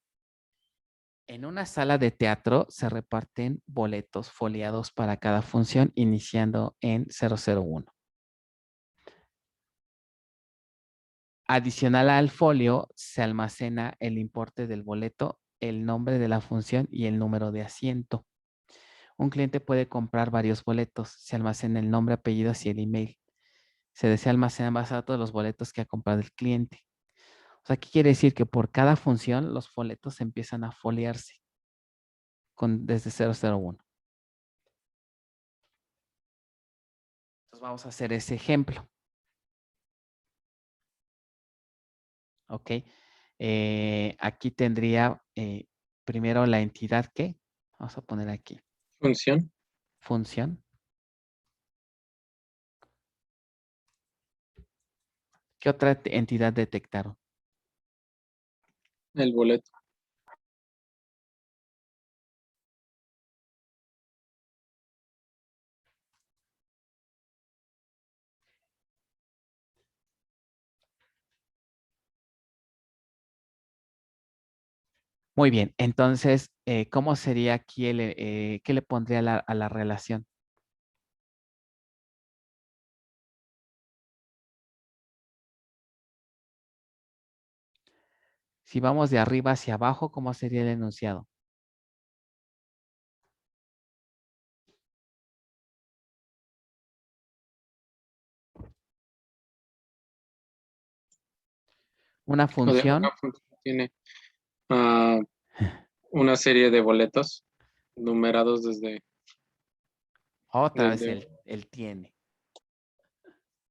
En una sala de teatro se reparten boletos foliados para cada función iniciando en 001. Adicional al folio se almacena el importe del boleto, el nombre de la función y el número de asiento. Un cliente puede comprar varios boletos. Se almacena el nombre, apellidos y el email. Se desea almacenar más datos de los boletos que ha comprado el cliente. O sea, ¿qué quiere decir? Que por cada función los boletos empiezan a foliarse desde 001. Entonces vamos a hacer ese ejemplo. ¿Ok? Aquí tendría primero la entidad que, vamos a poner aquí, Función, función. ¿Qué otra entidad detectaron? el boleto. Muy bien, entonces, ¿cómo sería aquí qué le pondría a la relación? Si vamos de arriba hacia abajo, ¿cómo sería el enunciado? Una O sea, función, una función tiene ah, una serie de boletos numerados otra vez desde el tiene.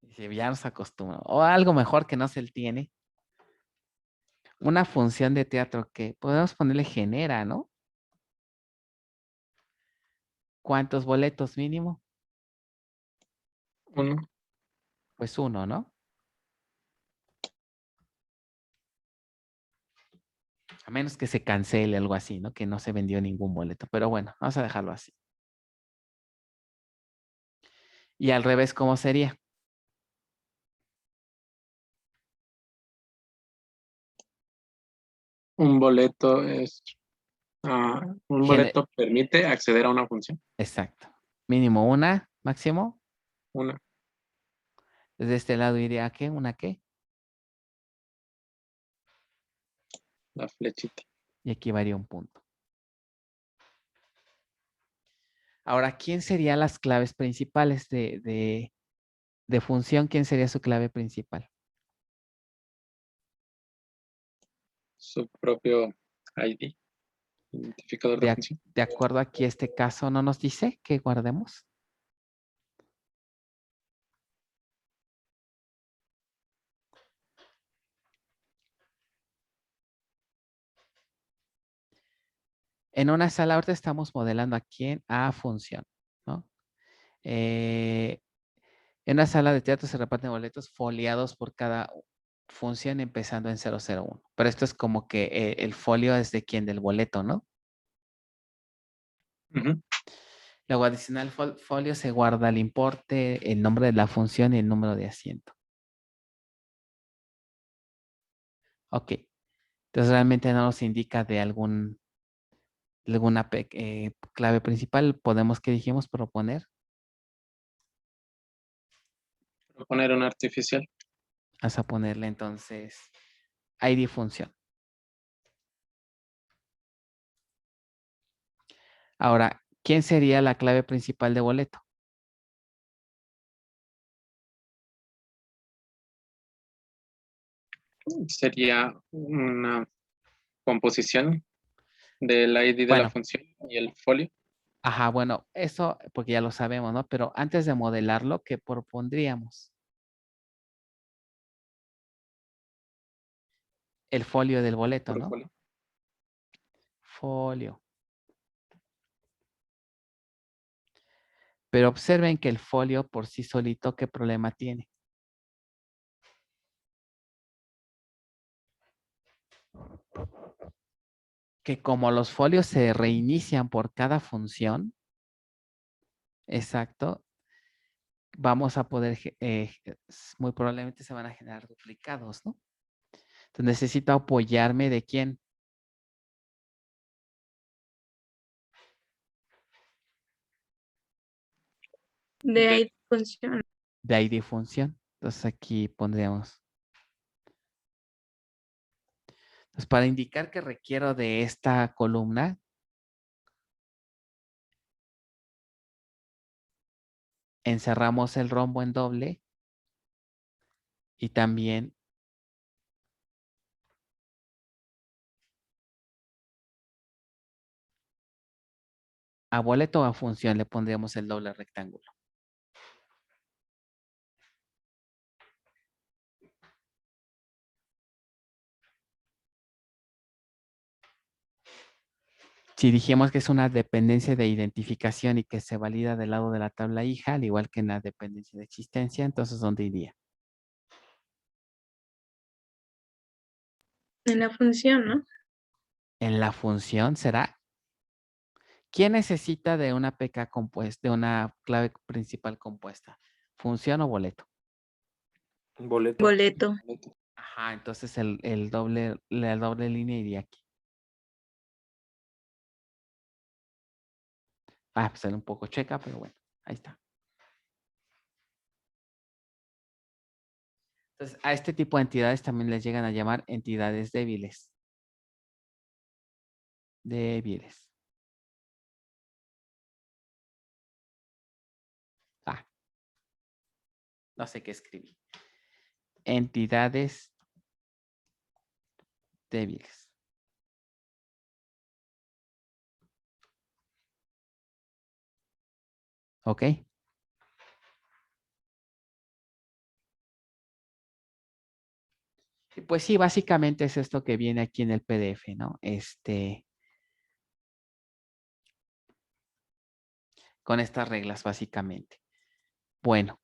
Dice, ya nos acostumbra. O algo mejor que no se el tiene. Una función de teatro que podemos ponerle genera, ¿no? ¿Cuántos boletos mínimo? uno. Pues uno, ¿no? A menos que se cancele algo así, ¿no? Que no se vendió ningún boleto. Pero bueno, vamos a dejarlo así. Y al revés, ¿cómo sería? Un boleto es un Gene- boleto permite acceder a una función. Exacto. Mínimo una, máximo. Una, Desde este lado iría a qué, una qué. la flechita. Y aquí varía un punto. Ahora, ¿quién serían las claves principales de función? ¿Quién sería su clave principal? Su propio ID, identificador de De, función. de acuerdo aquí a este caso, ¿no nos dice que guardemos? En una sala, ahorita estamos modelando aquí a función, ¿no? En una sala de teatro se reparten boletos foliados por cada función empezando en 001. Pero esto es como que el folio es de quién, del boleto, ¿no? Ujú. Luego adicional folio se guarda el importe, el nombre de la función y el número de asiento. Ok. Entonces realmente no nos indica de alguna clave principal. Podemos, ¿qué dijimos? Proponer. Poner un artificial. Vas a ponerle entonces ID función. Ahora, ¿quién sería la clave principal de boleto? Sería una composición del ID de la Bueno, función y el folio. ajá, bueno, eso porque ya lo sabemos, ¿no? Pero antes de modelarlo, ¿qué propondríamos? El folio del boleto, puro ¿no? folio. Folio. Pero observen que el folio por sí solito, ¿qué problema tiene? Que como los folios se reinician por cada función, exacto, vamos a poder, muy probablemente se van a generar duplicados, ¿no? Entonces necesito apoyarme de quién. De ahí funciona. De ID función. Entonces aquí pondríamos. Entonces para indicar que requiero de esta columna, encerramos el rombo en doble y también a boleto o a función le pondríamos el doble rectángulo. Si dijimos que es una dependencia de identificación y que se valida del lado de la tabla hija, al igual que en la dependencia de existencia, entonces ¿dónde iría? En la función, ¿no? En la función será. ¿Quién necesita de una PK compuesta, de una clave principal compuesta? ¿Función o boleto? Boleto. Boleto. Ajá, entonces la doble línea iría aquí. Pues sale un poco checa, pero bueno, ahí está. Entonces, a este tipo de entidades también les llegan a llamar entidades débiles. Débiles. No sé qué escribí. Entidades débiles. ¿Ok? Pues sí, básicamente es esto que viene aquí en el PDF, ¿no? Con estas reglas, básicamente. Bueno.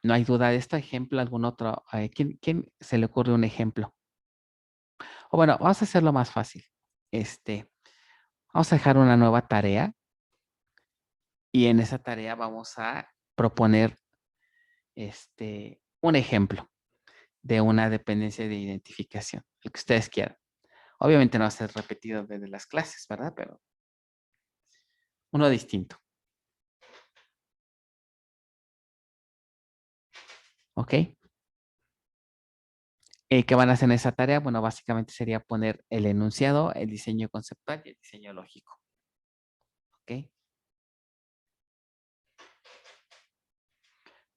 No hay duda de este ejemplo, algún otro. ¿Quién se le ocurre un ejemplo? O bueno, vamos a hacerlo más fácil. Vamos a dejar una nueva tarea. Y en esa tarea vamos a proponer un ejemplo de una dependencia de identificación, el que ustedes quieran. Obviamente no va a ser repetido desde las clases, ¿verdad? Pero uno distinto. ¿Ok? ¿Qué van a hacer en esa tarea? Bueno, básicamente sería poner el enunciado, el diseño conceptual y el diseño lógico. ¿Ok?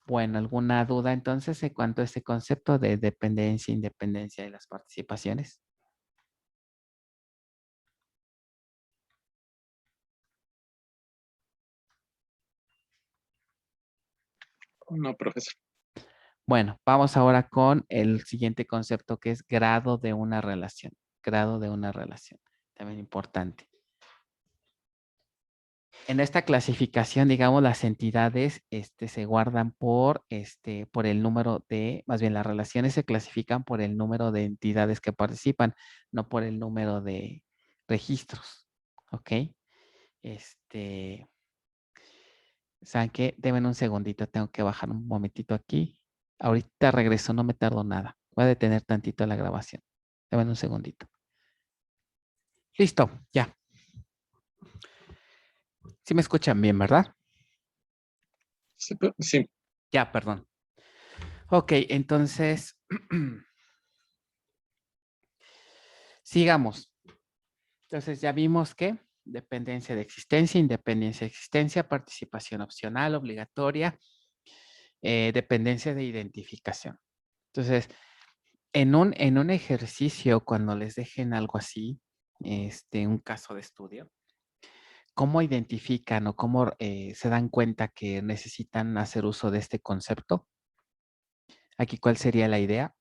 Bueno, ¿alguna duda entonces en cuanto a este concepto de dependencia e independencia de las participaciones? No, profesor. Bueno, vamos ahora con el siguiente concepto que es grado de una relación. Grado de una relación. También importante. En esta clasificación, digamos, las entidades se guardan por el número de, más bien las relaciones se clasifican por el número de entidades que participan, no por el número de registros. ¿Ok? ¿Saben qué? Deben un segundito, tengo que bajar un momentito aquí. Ahorita regreso, no me tardo nada. Voy a detener tantito la grabación. Deben un segundito. Listo, ya. Sí me escuchan bien, ¿verdad? Sí, sí. Ya, perdón. Ok, entonces, sigamos. Entonces ya vimos que dependencia de existencia, independencia de existencia, participación opcional, obligatoria, dependencia de identificación. Entonces, en un ejercicio, cuando les dejen algo así, un caso de estudio, ¿cómo identifican o cómo se dan cuenta que necesitan hacer uso de este concepto? Aquí, ¿cuál sería la idea?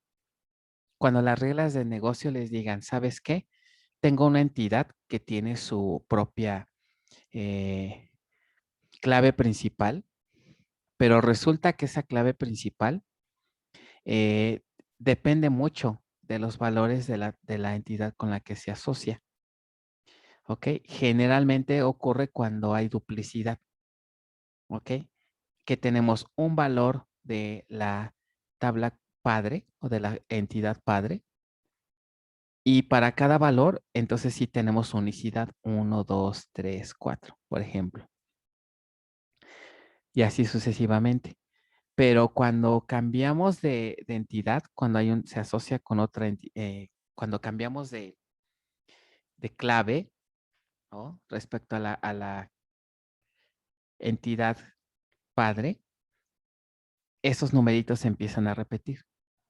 cuando las reglas de negocio les digan, ¿sabes qué? Tengo una entidad que tiene su propia clave principal, pero resulta que esa clave principal depende mucho de los valores de la entidad con la que se asocia. ¿Ok? Generalmente ocurre cuando hay duplicidad. ¿Ok? Que tenemos un valor de la tabla padre o de la entidad padre. Y para cada valor, entonces sí tenemos unicidad 1, 2, 3, 4, por ejemplo. Y así sucesivamente. Pero cuando cambiamos de entidad, cuando se asocia con otra entidad, cuando cambiamos de clave, ¿no? Respecto a la entidad padre, esos numeritos se empiezan a repetir.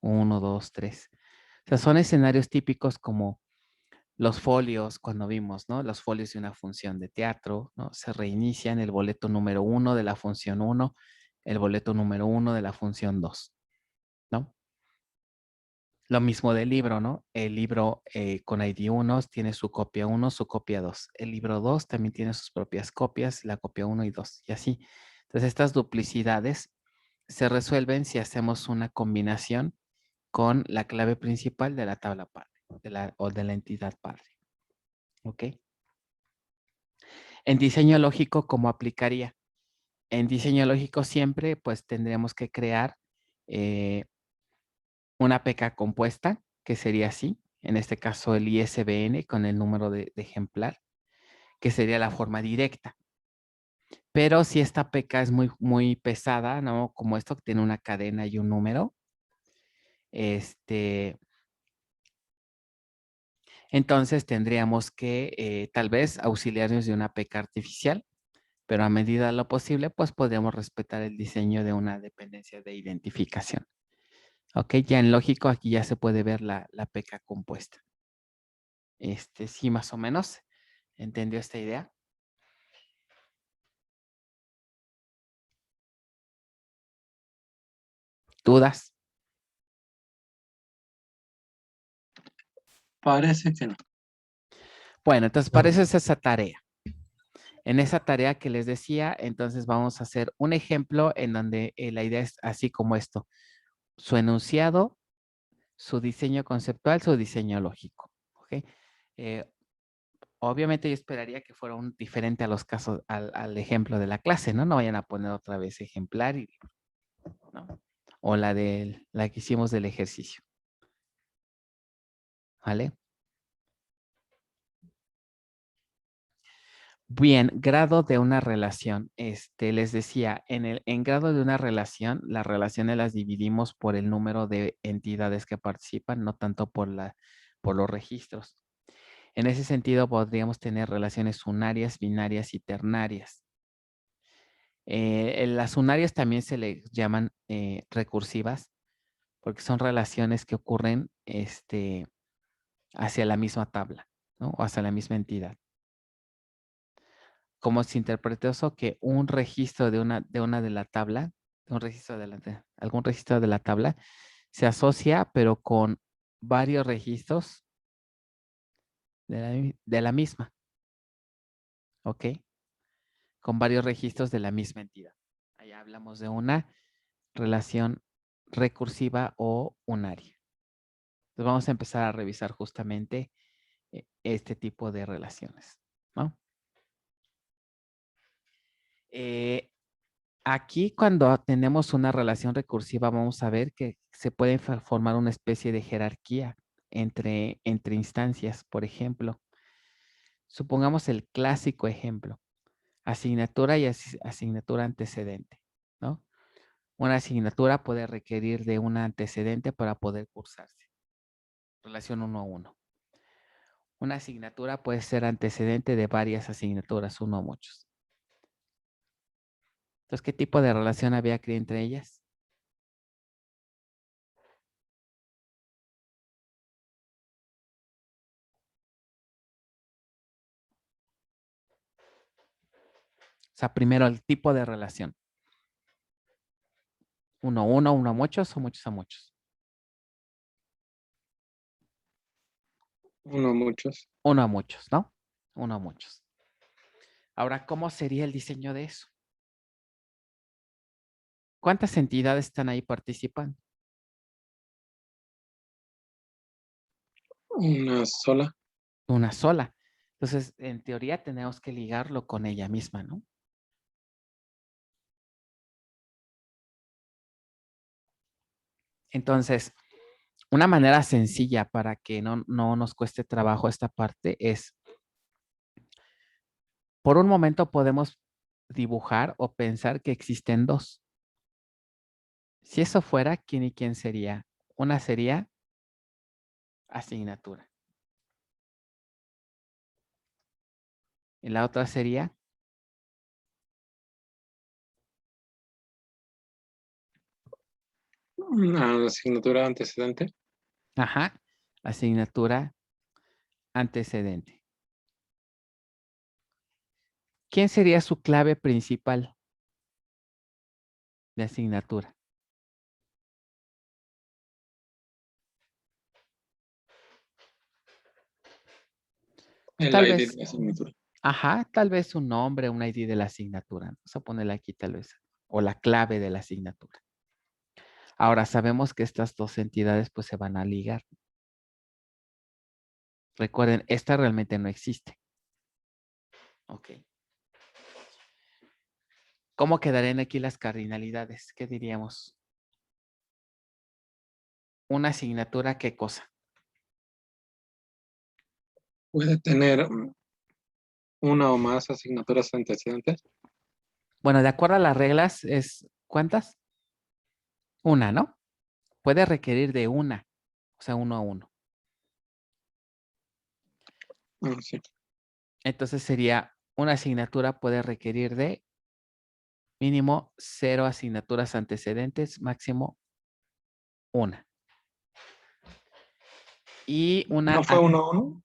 1, 2, 3. O sea, son escenarios típicos como los folios, cuando vimos, ¿no? Los folios de una función de teatro, ¿no? Se reinician el boleto número 1 de la función 1, el boleto número 1 de la función 2, ¿no? Lo mismo del libro, ¿no? El libro con ID 1 tiene su copia 1, su copia 2. El libro 2 también tiene sus propias copias, la copia 1 y 2, y así. Entonces, estas duplicidades se resuelven si hacemos una combinación con la clave principal de la tabla padre o de la entidad padre. ¿Ok? En diseño lógico, ¿cómo aplicaría? En diseño lógico siempre pues tendremos que crear una PK compuesta, que sería así. En este caso el ISBN con el número de ejemplar, que sería la forma directa. Pero si esta PK es muy, muy pesada, ¿no? Como esto que tiene una cadena y un número, entonces tendríamos que tal vez auxiliarnos de una PK artificial, pero a medida de lo posible, pues podríamos respetar el diseño de una dependencia de identificación. Ok, ya en lógico aquí ya se puede ver la PK compuesta. Sí, más o menos. ¿Entendió esta idea? ¿Dudas? Parece que no. Bueno, entonces para eso es esa tarea. En esa tarea que les decía, entonces vamos a hacer un ejemplo en donde la idea es así como esto. Su enunciado, su diseño conceptual, su diseño lógico. ¿Ok? Obviamente yo esperaría que fuera un diferente a los casos, al ejemplo de la clase, ¿no? No vayan a poner otra vez ejemplar, ¿no? O la que hicimos del ejercicio. ¿Vale? Bien, grado de una relación. Les decía, en grado de una relación, las relaciones las dividimos por el número de entidades que participan, no tanto por los registros. En ese sentido, podríamos tener relaciones unarias, binarias y ternarias. Las unarias también se le llaman recursivas, porque son relaciones que ocurren hacia la misma tabla, ¿no? O hacia la misma entidad. Como se interpreta eso, que un registro de una de la tabla, algún registro de la tabla, se asocia, pero con varios registros de la misma. ¿Ok? Con varios registros de la misma entidad. Allá hablamos de una relación recursiva o unaria. Entonces vamos a empezar a revisar justamente este tipo de relaciones, ¿no? Aquí cuando tenemos una relación recursiva vamos a ver que se puede formar una especie de jerarquía entre instancias. Por ejemplo, supongamos el clásico ejemplo, asignatura y asignatura antecedente, ¿no? Una asignatura puede requerir de un antecedente para poder cursarse. Relación 1 a 1. Una asignatura puede ser antecedente de varias asignaturas, uno o muchos. Entonces, ¿qué tipo de relación había aquí entre ellas? O sea, primero el tipo de relación. Uno a uno, uno a muchos o muchos a muchos. Uno a muchos. Uno a muchos, ¿no? Uno a muchos. Ahora, ¿cómo sería el diseño de eso? ¿Cuántas entidades están ahí participando? Una sola. Una sola. Entonces, en teoría tenemos que ligarlo con ella misma, ¿no? Entonces, una manera sencilla para que no nos cueste trabajo esta parte es, por un momento podemos dibujar o pensar que existen dos. Si eso fuera, ¿quién y quién sería? Una sería asignatura. Y la otra sería, Una asignatura antecedente. ajá, asignatura antecedente. ¿Quién sería su clave principal de asignatura? El Tal ID vez, de la asignatura. ajá, tal vez un nombre, un ID de la asignatura. Vamos a ponerle aquí tal vez, o la clave de la asignatura. Ahora sabemos que estas dos entidades pues se van a ligar. Recuerden, esta realmente no existe. Ok. ¿Cómo quedarían aquí las cardinalidades? ¿Qué diríamos? Una asignatura, ¿qué cosa? Puede tener una o más asignaturas antecedentes. Bueno, de acuerdo a las reglas, es ¿cuántas? Una, ¿no? Puede requerir de una, o sea, uno a uno. Sí. Entonces sería una asignatura puede requerir de mínimo 0 asignaturas antecedentes, máximo una. Y una, ¿No fue uno a uno?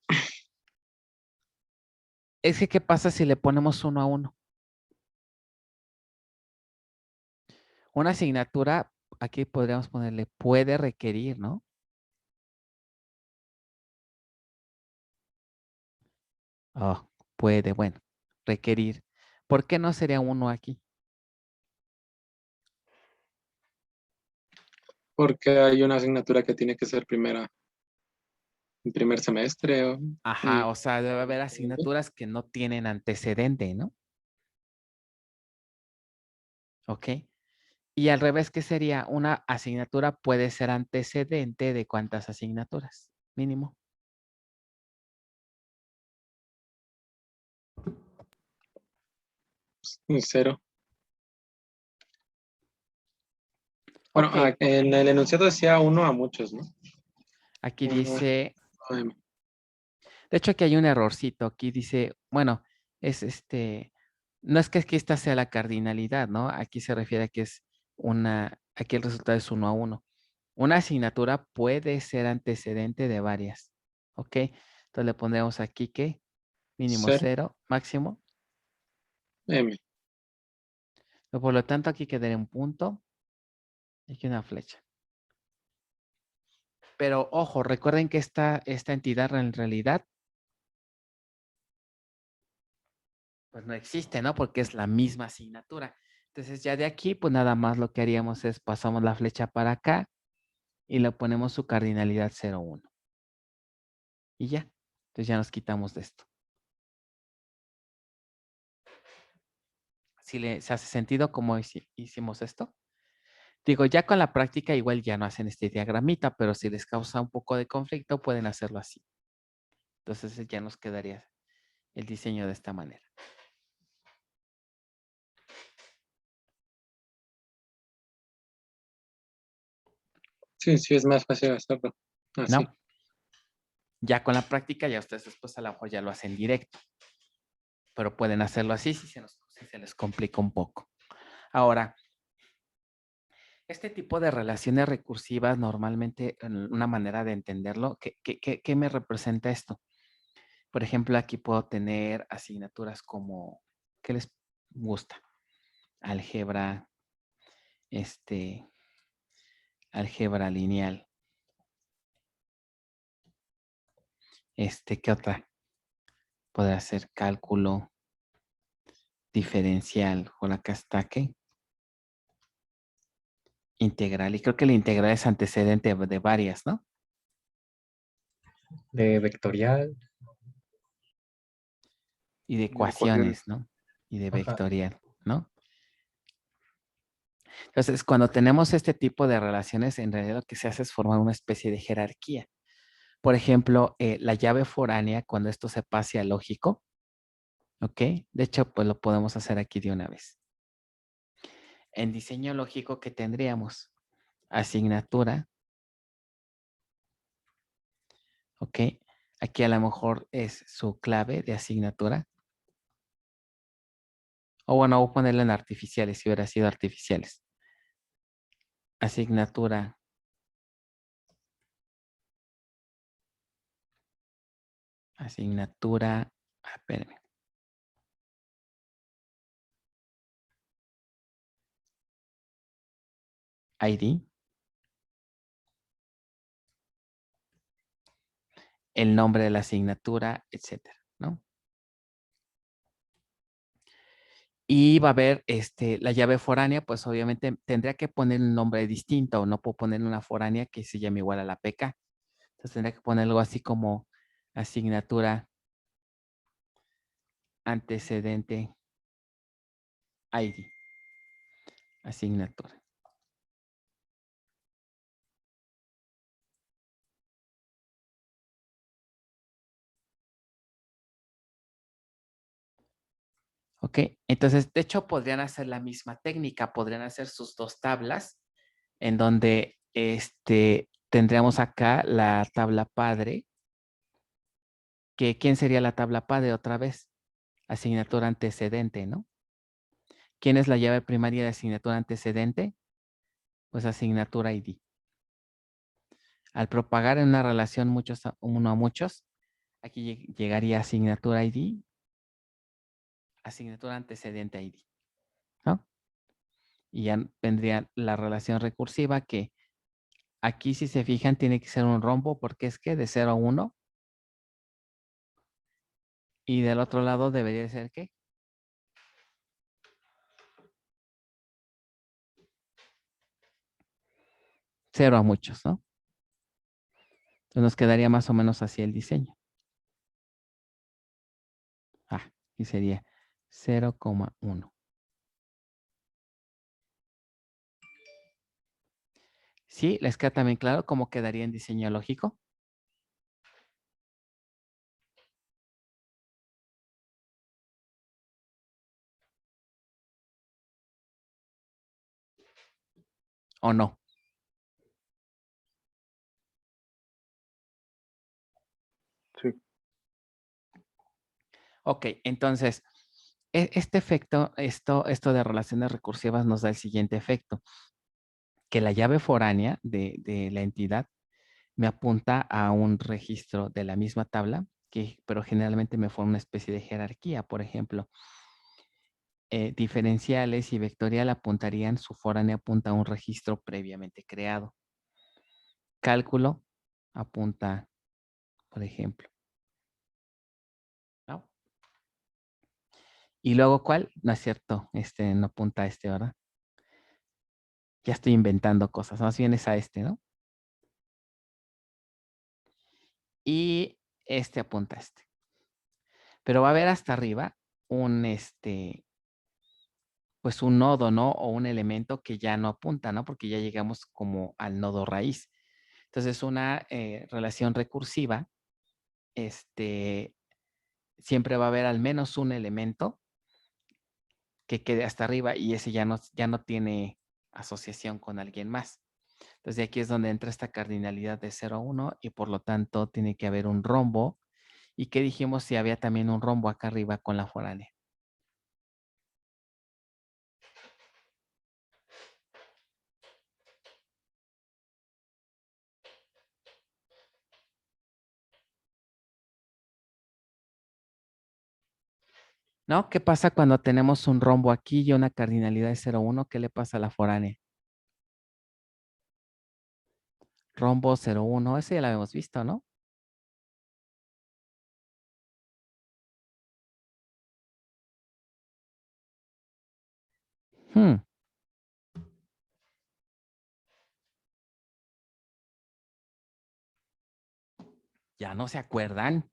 es que ¿qué pasa si le ponemos uno a uno? Una asignatura, aquí podríamos ponerle puede requerir, ¿no? Oh, puede, bueno, requerir. ¿Por qué no sería uno aquí? Porque hay una asignatura que tiene que ser primera, en primer semestre. Ajá, o sea, debe haber asignaturas que no tienen antecedente, ¿no? Ok. Y al revés, ¿qué sería? Una asignatura puede ser antecedente de cuántas asignaturas, mínimo. Cero. Bueno, Ok, en el enunciado decía uno a muchos, ¿no? aquí Uno dice, a de hecho aquí hay un errorcito, aquí dice, bueno, es no es que esta sea la cardinalidad, ¿no? Aquí se refiere a que es aquí el resultado es uno a uno. Una asignatura puede ser antecedente de varias, ¿ok? Entonces le pondremos aquí que mínimo cero. 0, máximo. M. Por lo tanto, aquí quedaría un punto y aquí una flecha. Pero ojo, recuerden que esta entidad en realidad pues no existe, ¿no? Porque es la misma asignatura. Entonces ya de aquí, pues nada más lo que haríamos es pasamos la flecha para acá y le ponemos su cardinalidad 0,1. Y ya. Entonces ya nos quitamos de esto. Si se hace sentido cómo hicimos esto. Digo, ya con la práctica igual ya no hacen este diagramita, pero si les causa un poco de conflicto, pueden hacerlo así. Entonces ya nos quedaría el diseño de esta manera. Sí, sí, es más fácil hacerlo. Así. ¿No? Ya con la práctica, ya ustedes después a lo mejor ya lo hacen directo. Pero pueden hacerlo así si se les complica un poco. Ahora, este tipo de relaciones recursivas normalmente, una manera de entenderlo, ¿qué me representa esto? Por ejemplo, aquí puedo tener asignaturas como, ¿qué les gusta? Álgebra, álgebra lineal, ¿Qué otra? Podrá ser cálculo diferencial. Por acá está, ¿qué? Integral. Y creo que la integral es antecedente de varias, ¿no? De vectorial. Y de ecuaciones. ecuaciones, ¿no? Y de Ajá. vectorial, ¿no? Entonces, cuando tenemos este tipo de relaciones, en realidad lo que se hace es formar una especie de jerarquía. Por ejemplo, la llave foránea, cuando esto se pase a lógico, ¿ok? De hecho, pues lo podemos hacer aquí de una vez. En diseño lógico, ¿qué tendríamos? Asignatura, ¿ok? Aquí a lo mejor es su clave de asignatura. O bueno, voy a ponerlo en artificiales, si hubiera sido artificiales. Asignatura. Asignatura. Espérenme. ID. El nombre de la asignatura, etcétera, ¿no? Y va a haber la llave foránea, pues obviamente tendría que poner un nombre distinto, o no puedo poner una foránea que se llame igual a la PK. Entonces tendría que poner algo así como asignatura antecedente ID. Asignatura. Ok, entonces de hecho podrían hacer la misma técnica, podrían hacer sus dos tablas en donde tendríamos acá la tabla padre, que ¿quién sería la tabla padre otra vez? Asignatura antecedente, ¿no? ¿Quién es la llave primaria de asignatura antecedente? Pues asignatura ID. Al propagar en una relación uno a muchos, aquí llegaría asignatura ID, asignatura antecedente ID, ¿no? Y ya vendría la relación recursiva que aquí, si se fijan, tiene que ser un rombo porque es que de 0 a 1. Y del otro lado debería ser ¿qué? 0 a muchos, ¿no? Entonces nos quedaría más o menos así el diseño. Y sería 0,1. ¿Sí? ¿Les queda también claro cómo quedaría en diseño lógico? ¿O no? Sí. Ok, entonces, este efecto, esto de relaciones recursivas nos da el siguiente efecto, que la llave foránea de la entidad me apunta a un registro de la misma tabla, pero generalmente me forma una especie de jerarquía. Por ejemplo, diferenciales y vectorial apuntarían, su foránea apunta a un registro previamente creado. Cálculo apunta, por ejemplo, ¿no? Y luego, ¿cuál? No es cierto, no apunta a ¿verdad? Ya estoy inventando cosas, más bien es a ¿no? Y apunta a Pero va a haber hasta arriba un, pues un nodo, ¿no? O un elemento que ya no apunta, ¿no? Porque ya llegamos como al nodo raíz. Entonces, una relación recursiva, siempre va a haber al menos un elemento que quede hasta arriba y ese ya no tiene asociación con alguien más. Entonces, aquí es donde entra esta cardinalidad de 0 a 1 y por lo tanto tiene que haber un rombo. ¿Y qué dijimos si había también un rombo acá arriba con la foránea? ¿No? ¿Qué pasa cuando tenemos un rombo aquí y una cardinalidad de 0, 1? ¿Qué le pasa a la foránea? Rombo 0, 1, ese ya lo habíamos visto, ¿no? Hmm. ¿Ya no se acuerdan?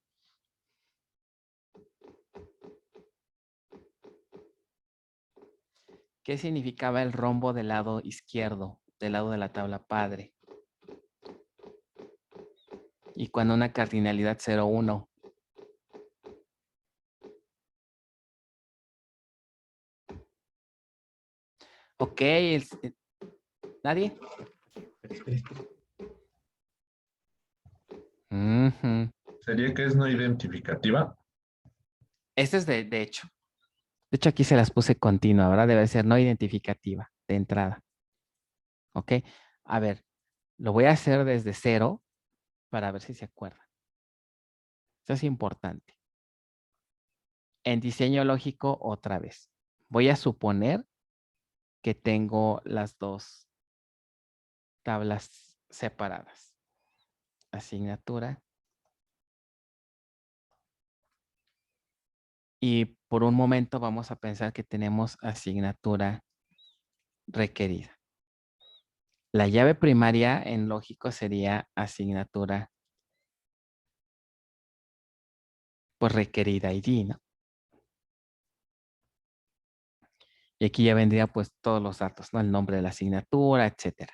¿Qué significaba el rombo del lado izquierdo, del lado de la tabla padre? Y cuando una cardinalidad 0,1. Ok, ¿nadie? Ujú. ¿Sería que es no identificativa? Este es de hecho. De hecho, aquí se las puse continua, ¿verdad? Debe ser no identificativa de entrada. ¿Ok? A ver, lo voy a hacer desde 0 para ver si se acuerdan. Eso es importante. En diseño lógico, otra vez. Voy a suponer que tengo las dos tablas separadas. Asignatura. Y por un momento vamos a pensar que tenemos asignatura requerida. La llave primaria en lógico sería asignatura pues requerida ID, ¿no? Y aquí ya vendría pues todos los datos, ¿no? El nombre de la asignatura, etcétera.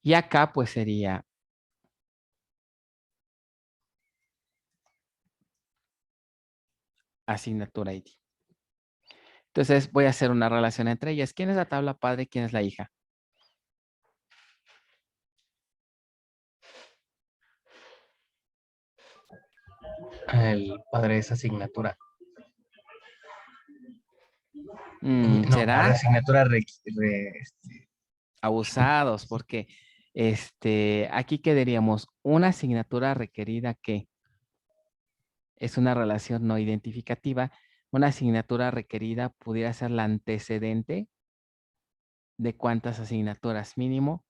Y acá pues sería asignatura ID. Entonces voy a hacer una relación entre ellas. ¿Quién es la tabla padre y quién es la hija? El padre es asignatura. No, ¿Será? padre asignatura Abusados, porque aquí quedaríamos una asignatura requerida que es una relación no identificativa. Una asignatura requerida pudiera ser la antecedente de cuántas asignaturas mínimo,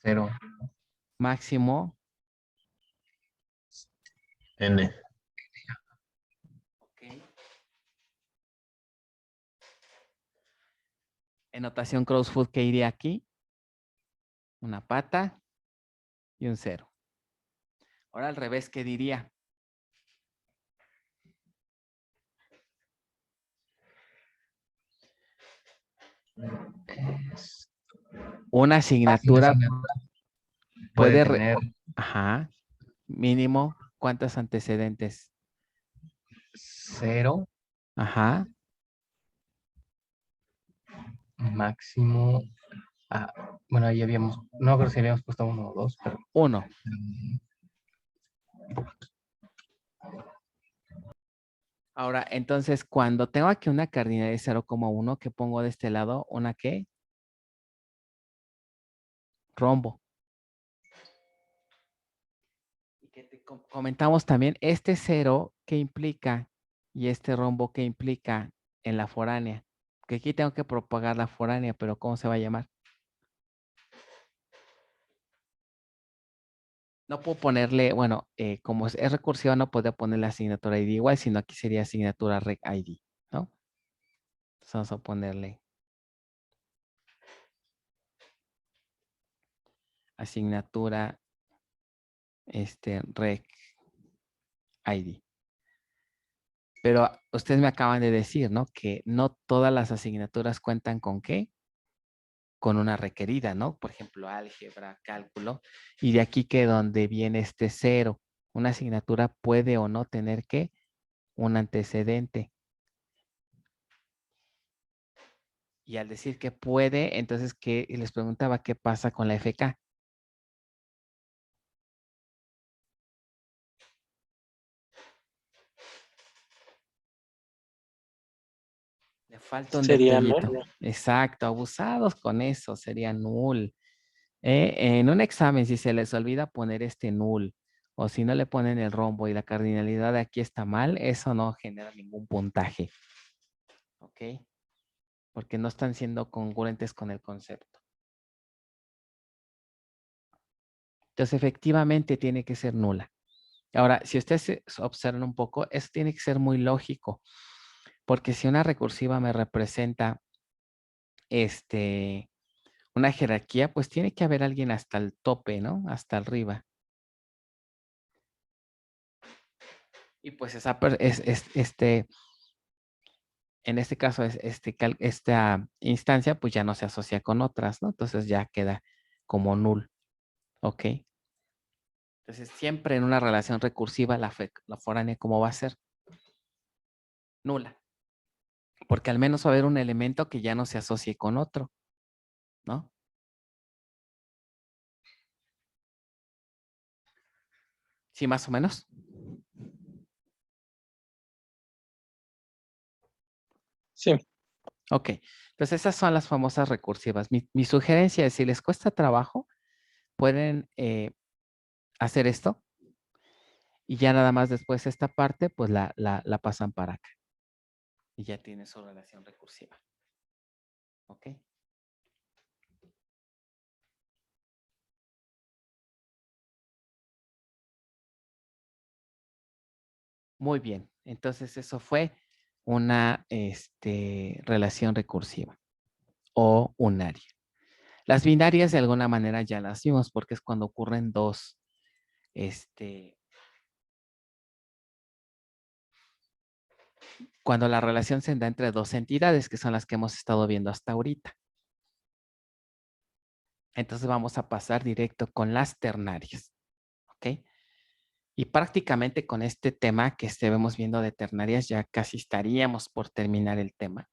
0. máximo. N. Okay. En notación crossfoot, ¿qué iría aquí? Una pata y un 0. Ahora al revés, ¿qué diría? Una asignatura puede puede, tener ajá, mínimo, ¿cuántos antecedentes? 0, Ajá, máximo. Bueno, ahí habíamos, no creo si habíamos puesto 1 o 2, pero 1. Ahora, entonces, cuando tengo aquí una cardinalidad de 0,1, ¿qué pongo de este lado? ¿Una qué? Rombo. Y que comentamos también este 0, ¿qué implica? Y este rombo, ¿qué implica en la foránea? Que aquí tengo que propagar la foránea, pero ¿cómo se va a llamar? No puedo ponerle, bueno, como es recursiva, no podría ponerle asignatura ID igual, sino aquí sería asignatura rec ID, ¿no? Entonces vamos a ponerle asignatura rec ID. Pero ustedes me acaban de decir, ¿no? Que no todas las asignaturas cuentan con ¿qué? Con una requerida, ¿no? Por ejemplo, álgebra, cálculo. Y de aquí que donde viene este 0, una asignatura puede o no tener ¿qué? Un antecedente. Y al decir que puede, entonces, ¿qué? Y les preguntaba qué pasa con la FK. Le falta un Sería detallito. nulo. Exacto, abusados con eso, sería null. En un examen, si se les olvida poner este null, o si no le ponen el rombo y la cardinalidad de aquí está mal, eso no genera ningún puntaje. ¿Ok? Porque no están siendo congruentes con el concepto. Entonces, efectivamente, tiene que ser nula. Ahora, si ustedes observan un poco, eso tiene que ser muy lógico, porque si una recursiva me representa una jerarquía, pues tiene que haber alguien hasta el tope, ¿no? Hasta arriba. Y pues en este caso, esta instancia, pues ya no se asocia con otras, ¿no? Entonces ya queda como null, ¿ok? Entonces siempre en una relación recursiva, la foránea, ¿cómo va a ser? Nula. Porque al menos va a haber un elemento que ya no se asocie con otro, ¿no? ¿Sí, más o menos? Sí. Ok. Entonces esas son las famosas recursivas. Mi sugerencia es, si les cuesta trabajo, pueden hacer esto y ya nada más después esta parte, pues la pasan para acá. Y ya tiene su relación recursiva. ¿Ok? Muy bien. Entonces eso fue una relación recursiva o unaria. Las binarias de alguna manera ya las vimos porque es cuando ocurren dos, cuando la relación se da entre dos entidades, que son las que hemos estado viendo hasta ahorita. Entonces vamos a pasar directo con las ternarias. ¿Ok? Y prácticamente con este tema que estemos viendo de ternarias ya casi estaríamos por terminar el tema.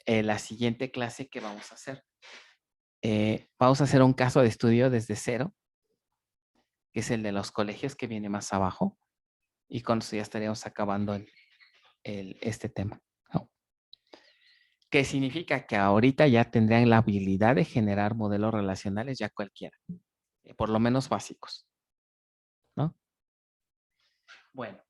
La siguiente clase que vamos a hacer. Vamos a hacer un caso de estudio desde cero, que es el de los colegios que viene más abajo. Y con eso ya estaríamos acabando este tema, ¿no? Que significa que ahorita ya tendrían la habilidad de generar modelos relacionales ya cualquiera, por lo menos básicos, ¿no? Bueno.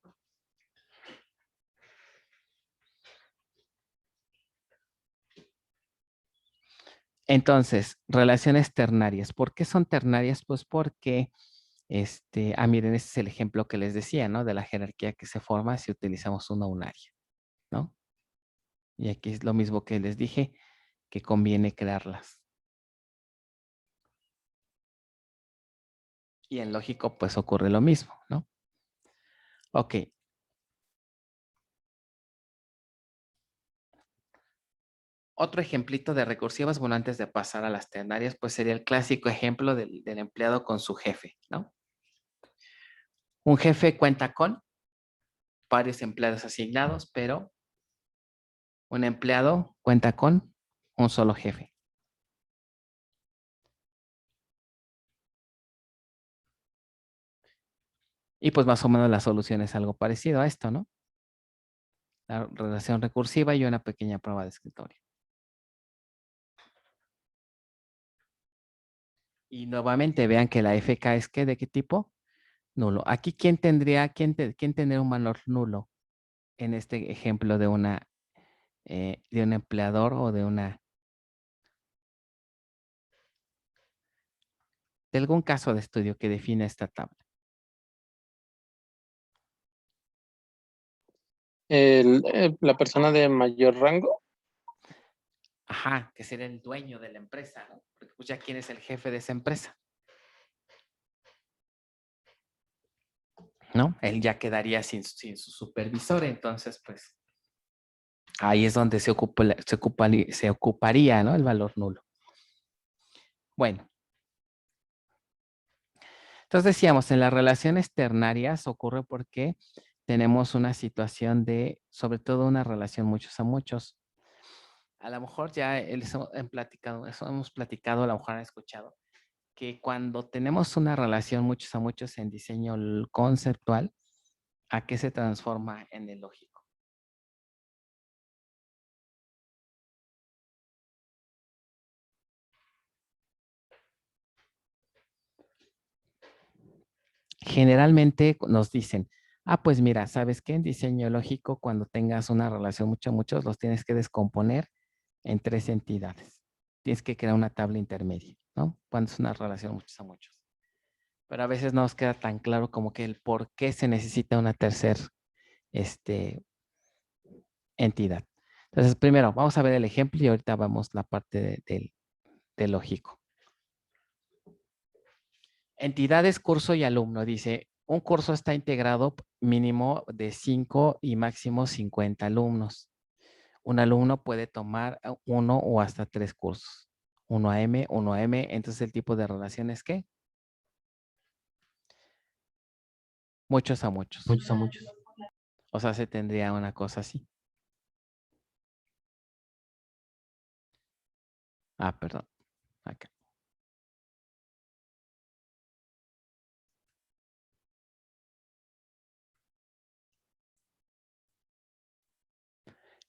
Entonces, relaciones ternarias. ¿Por qué son ternarias? Pues porque, miren, ese es el ejemplo que les decía, ¿no? De la jerarquía que se forma si utilizamos una unaria, ¿no? Y aquí es lo mismo que les dije, que conviene crearlas. Y en lógico, pues ocurre lo mismo, ¿no? Ok. Otro ejemplito de recursivas, bueno, antes de pasar a las ternarias, pues sería el clásico ejemplo del empleado con su jefe, ¿no? Un jefe cuenta con varios empleados asignados, pero un empleado cuenta con un solo jefe. Y pues más o menos la solución es algo parecido a esto, ¿no? La relación recursiva y una pequeña prueba de escritorio. Y nuevamente vean que la FK es ¿qué? ¿De qué tipo? Nulo. Aquí, ¿quién tendría un valor nulo en este ejemplo de un empleador o de algún caso de estudio que define esta tabla? La persona de mayor rango. Ajá, que sería el dueño de la empresa, ¿no? Porque pues ya quién es el jefe de esa empresa, ¿no? Él ya quedaría sin su supervisor, entonces pues ahí es donde se ocuparía, ¿no? El valor nulo. Bueno. Entonces decíamos, en las relaciones ternarias ocurre porque tenemos una situación de, sobre todo una relación muchos a muchos. A lo mejor ya hemos platicado, a lo mejor han escuchado, que cuando tenemos una relación muchos a muchos en diseño conceptual, ¿a qué se transforma en el lógico? Generalmente nos dicen, pues mira, ¿sabes qué? En diseño lógico, cuando tengas una relación mucho a muchos, los tienes que descomponer en 3 entidades. Tienes que crear una tabla intermedia, ¿no? Cuando es una relación muchos a muchos. Pero a veces no nos queda tan claro como que el por qué se necesita una tercera entidad. Entonces, primero, vamos a ver el ejemplo y ahorita vamos la parte de lógico. Entidades, curso y alumno. Dice, un curso está integrado mínimo de 5 y máximo 50 alumnos. Un alumno puede tomar uno o hasta 3 cursos. 1 a M. Entonces, el tipo de relación es ¿qué? Muchos a muchos. Muchos a muchos. O sea, se tendría una cosa así. Ah, perdón. Acá.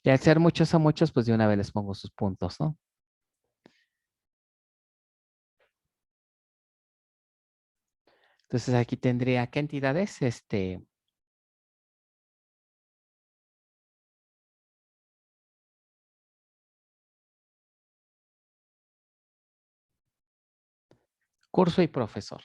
Y al ser muchos a muchos, pues de una vez les pongo sus puntos, ¿no? Entonces aquí tendría, ¿qué entidades? Curso y profesor.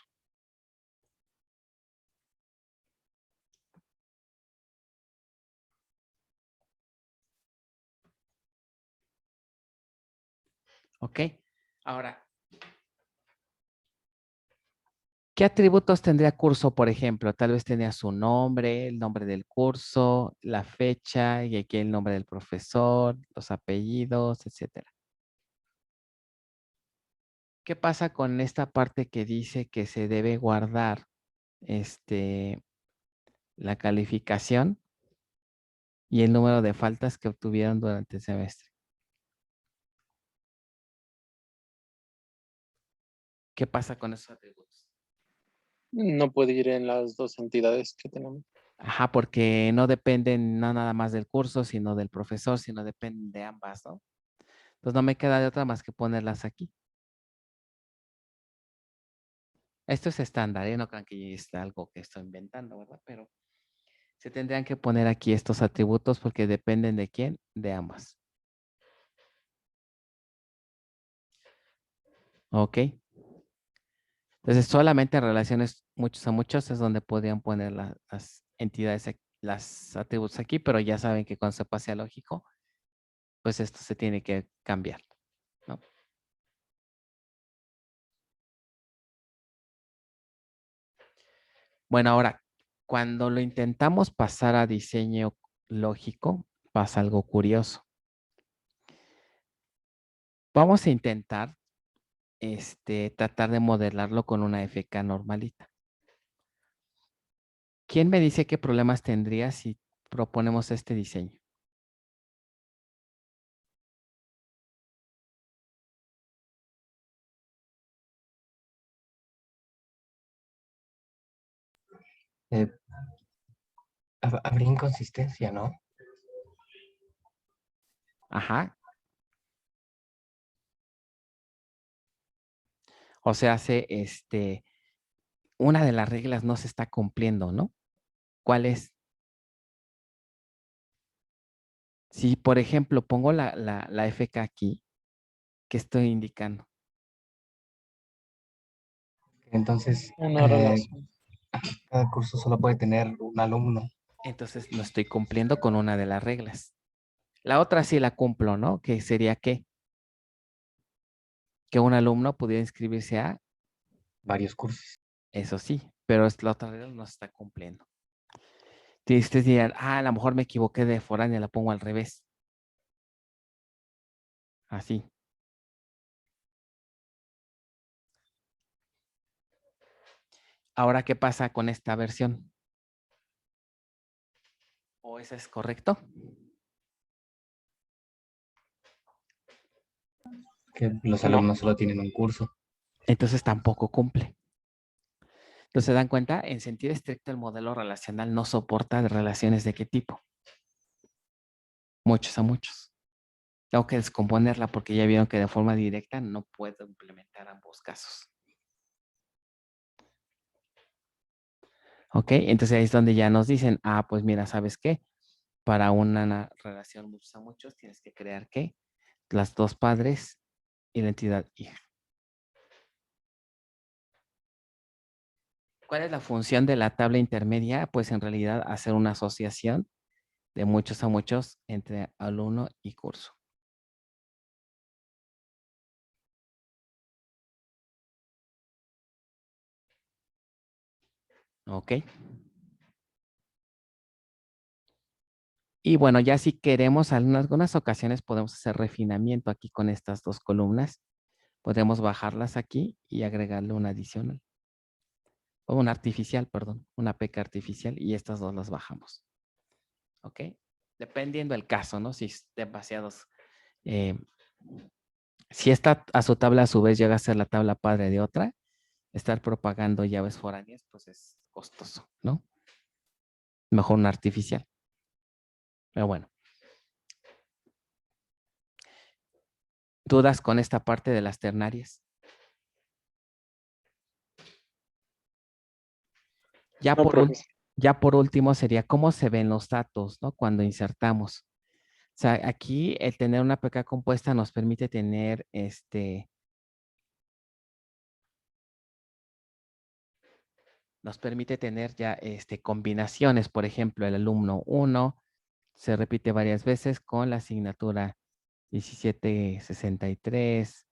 ¿Ok? Ahora, ¿qué atributos tendría curso, por ejemplo? Tal vez tenía su nombre, el nombre del curso, la fecha y aquí el nombre del profesor, los apellidos, etcétera. ¿Qué pasa con esta parte que dice que se debe guardar la calificación y el número de faltas que obtuvieron durante el semestre? ¿Qué pasa con esos atributos? No puede ir en las dos entidades que tenemos. Ajá, porque no dependen no nada más del curso, sino del profesor, sino dependen de ambas, ¿no? Entonces no me queda de otra más que ponerlas aquí. Esto es estándar, ¿eh? No crean que es algo que estoy inventando, ¿verdad? Pero se tendrían que poner aquí estos atributos porque dependen de quién, de ambas. ¿Ok? Entonces solamente relaciones muchos a muchos es donde podrían poner las entidades, las atributos aquí, pero ya saben que cuando se pase a lógico, pues esto se tiene que cambiar, ¿no? Bueno, ahora, cuando lo intentamos pasar a diseño lógico, pasa algo curioso. Vamos a intentar tratar de modelarlo con una FK normalita. ¿Quién me dice qué problemas tendría si proponemos este diseño? Eh, Habría inconsistencia, ¿no? Ajá. O sea, una de las reglas no se está cumpliendo, ¿no? ¿Cuál es? Si, por ejemplo, pongo la FK aquí, ¿qué estoy indicando? Entonces, Una relación. cada curso solo puede tener un alumno. Entonces no estoy cumpliendo con una de las reglas. La otra sí la cumplo, ¿no? Que sería que un alumno pudiera inscribirse a, Varios cursos. eso sí, pero la otra regla no se está cumpliendo. Y ustedes dirán, a lo mejor me equivoqué de foránea, la pongo al revés. Así. Ahora, ¿qué pasa con esta versión? ¿O esa es correcto? Que los No. alumnos solo tienen un curso. Entonces tampoco cumple. Entonces, ¿se dan cuenta? En sentido estricto, el modelo relacional no soporta relaciones de qué tipo. Muchos a muchos. Tengo que descomponerla porque ya vieron que de forma directa no puedo implementar ambos casos. ¿Ok? Entonces ahí es donde ya nos dicen, pues mira, ¿sabes qué? Para una relación muchos a muchos tienes que crear ¿qué? Las dos padres y la entidad hija. ¿Cuál es la función de la tabla intermedia? Pues en realidad hacer una asociación de muchos a muchos entre alumno y curso. ¿Ok? Y bueno, ya si queremos, en algunas ocasiones podemos hacer refinamiento aquí con estas dos columnas. Podemos bajarlas aquí y agregarle una adicional. O una artificial, perdón. Una peca artificial y estas dos las bajamos. ¿Ok? Dependiendo del caso, ¿no? Si es demasiados... si esta a su tabla a su vez llega a ser la tabla padre de otra, estar propagando llaves foráneas, pues es costoso, ¿no? Mejor una artificial. Pero bueno. ¿Dudas con esta parte de las ternarias? Ya No, por, profesor. ya por último sería cómo se ven los datos, ¿no? Cuando insertamos. O sea, aquí el tener una PK compuesta nos permite tener ya combinaciones. Por ejemplo, el alumno 1 se repite varias veces con la asignatura 1763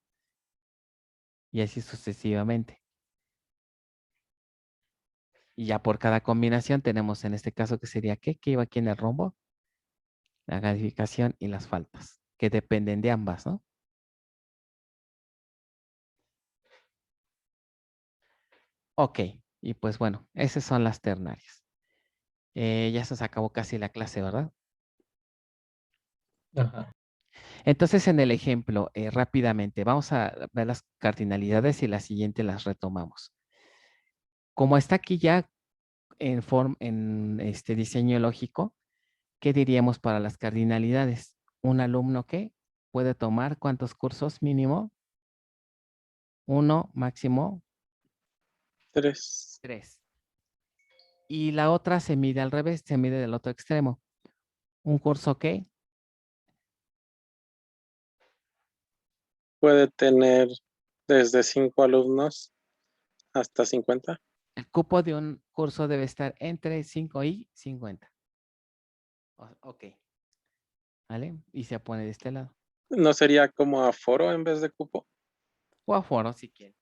y así sucesivamente. Y ya por cada combinación tenemos en este caso que sería ¿qué? ¿Qué iba aquí en el rombo? La calificación y las faltas, que dependen de ambas, ¿no? Ok, y pues bueno, esas son las ternarias. Ya se acabó casi la clase, ¿verdad? Ajá. Entonces, en el ejemplo, rápidamente, vamos a ver las cardinalidades y la siguiente las retomamos. Como está aquí ya en este diseño lógico, ¿qué diríamos para las cardinalidades? Un alumno que puede tomar ¿cuántos cursos mínimo? 1, máximo 3. 3. Y la otra se mide al revés, se mide del otro extremo. Un curso que Puede tener desde 5 alumnos hasta 50. el cupo de un curso debe estar entre 5 y 50. Ok. ¿Vale? Y se pone de este lado. ¿No sería como aforo en vez de cupo? O aforo si quieren.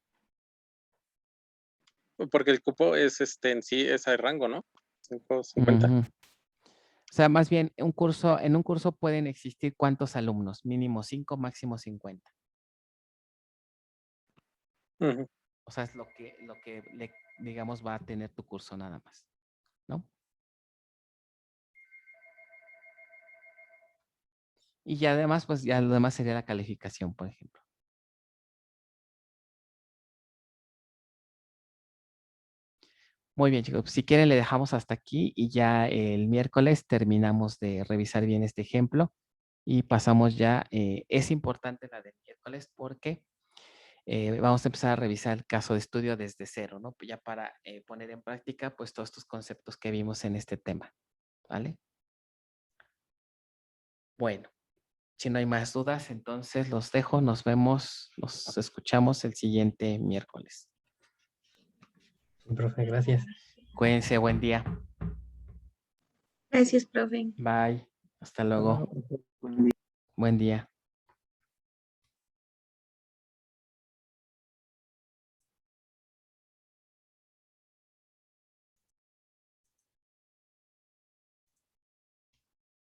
Porque el cupo es en sí, es el rango, ¿no? 50. Ujú. O sea, más bien, en un curso pueden existir ¿cuántos alumnos? Mínimo 5, máximo 50. Ujú. O sea, es lo que digamos, va a tener tu curso nada más, ¿no? Y ya además, pues ya lo demás sería la calificación, por ejemplo. Muy bien, chicos. Si quieren, le dejamos hasta aquí y ya el miércoles terminamos de revisar bien este ejemplo y pasamos ya. Es importante la del miércoles porque vamos a empezar a revisar el caso de estudio desde cero, ¿no? Ya para poner en práctica, pues, todos estos conceptos que vimos en este tema, ¿vale? Bueno, si no hay más dudas, entonces los dejo. Nos vemos, nos escuchamos el siguiente miércoles. Sí, profe, gracias. Cuídense, buen día. Gracias, profe. Bye. Hasta luego. Buen día.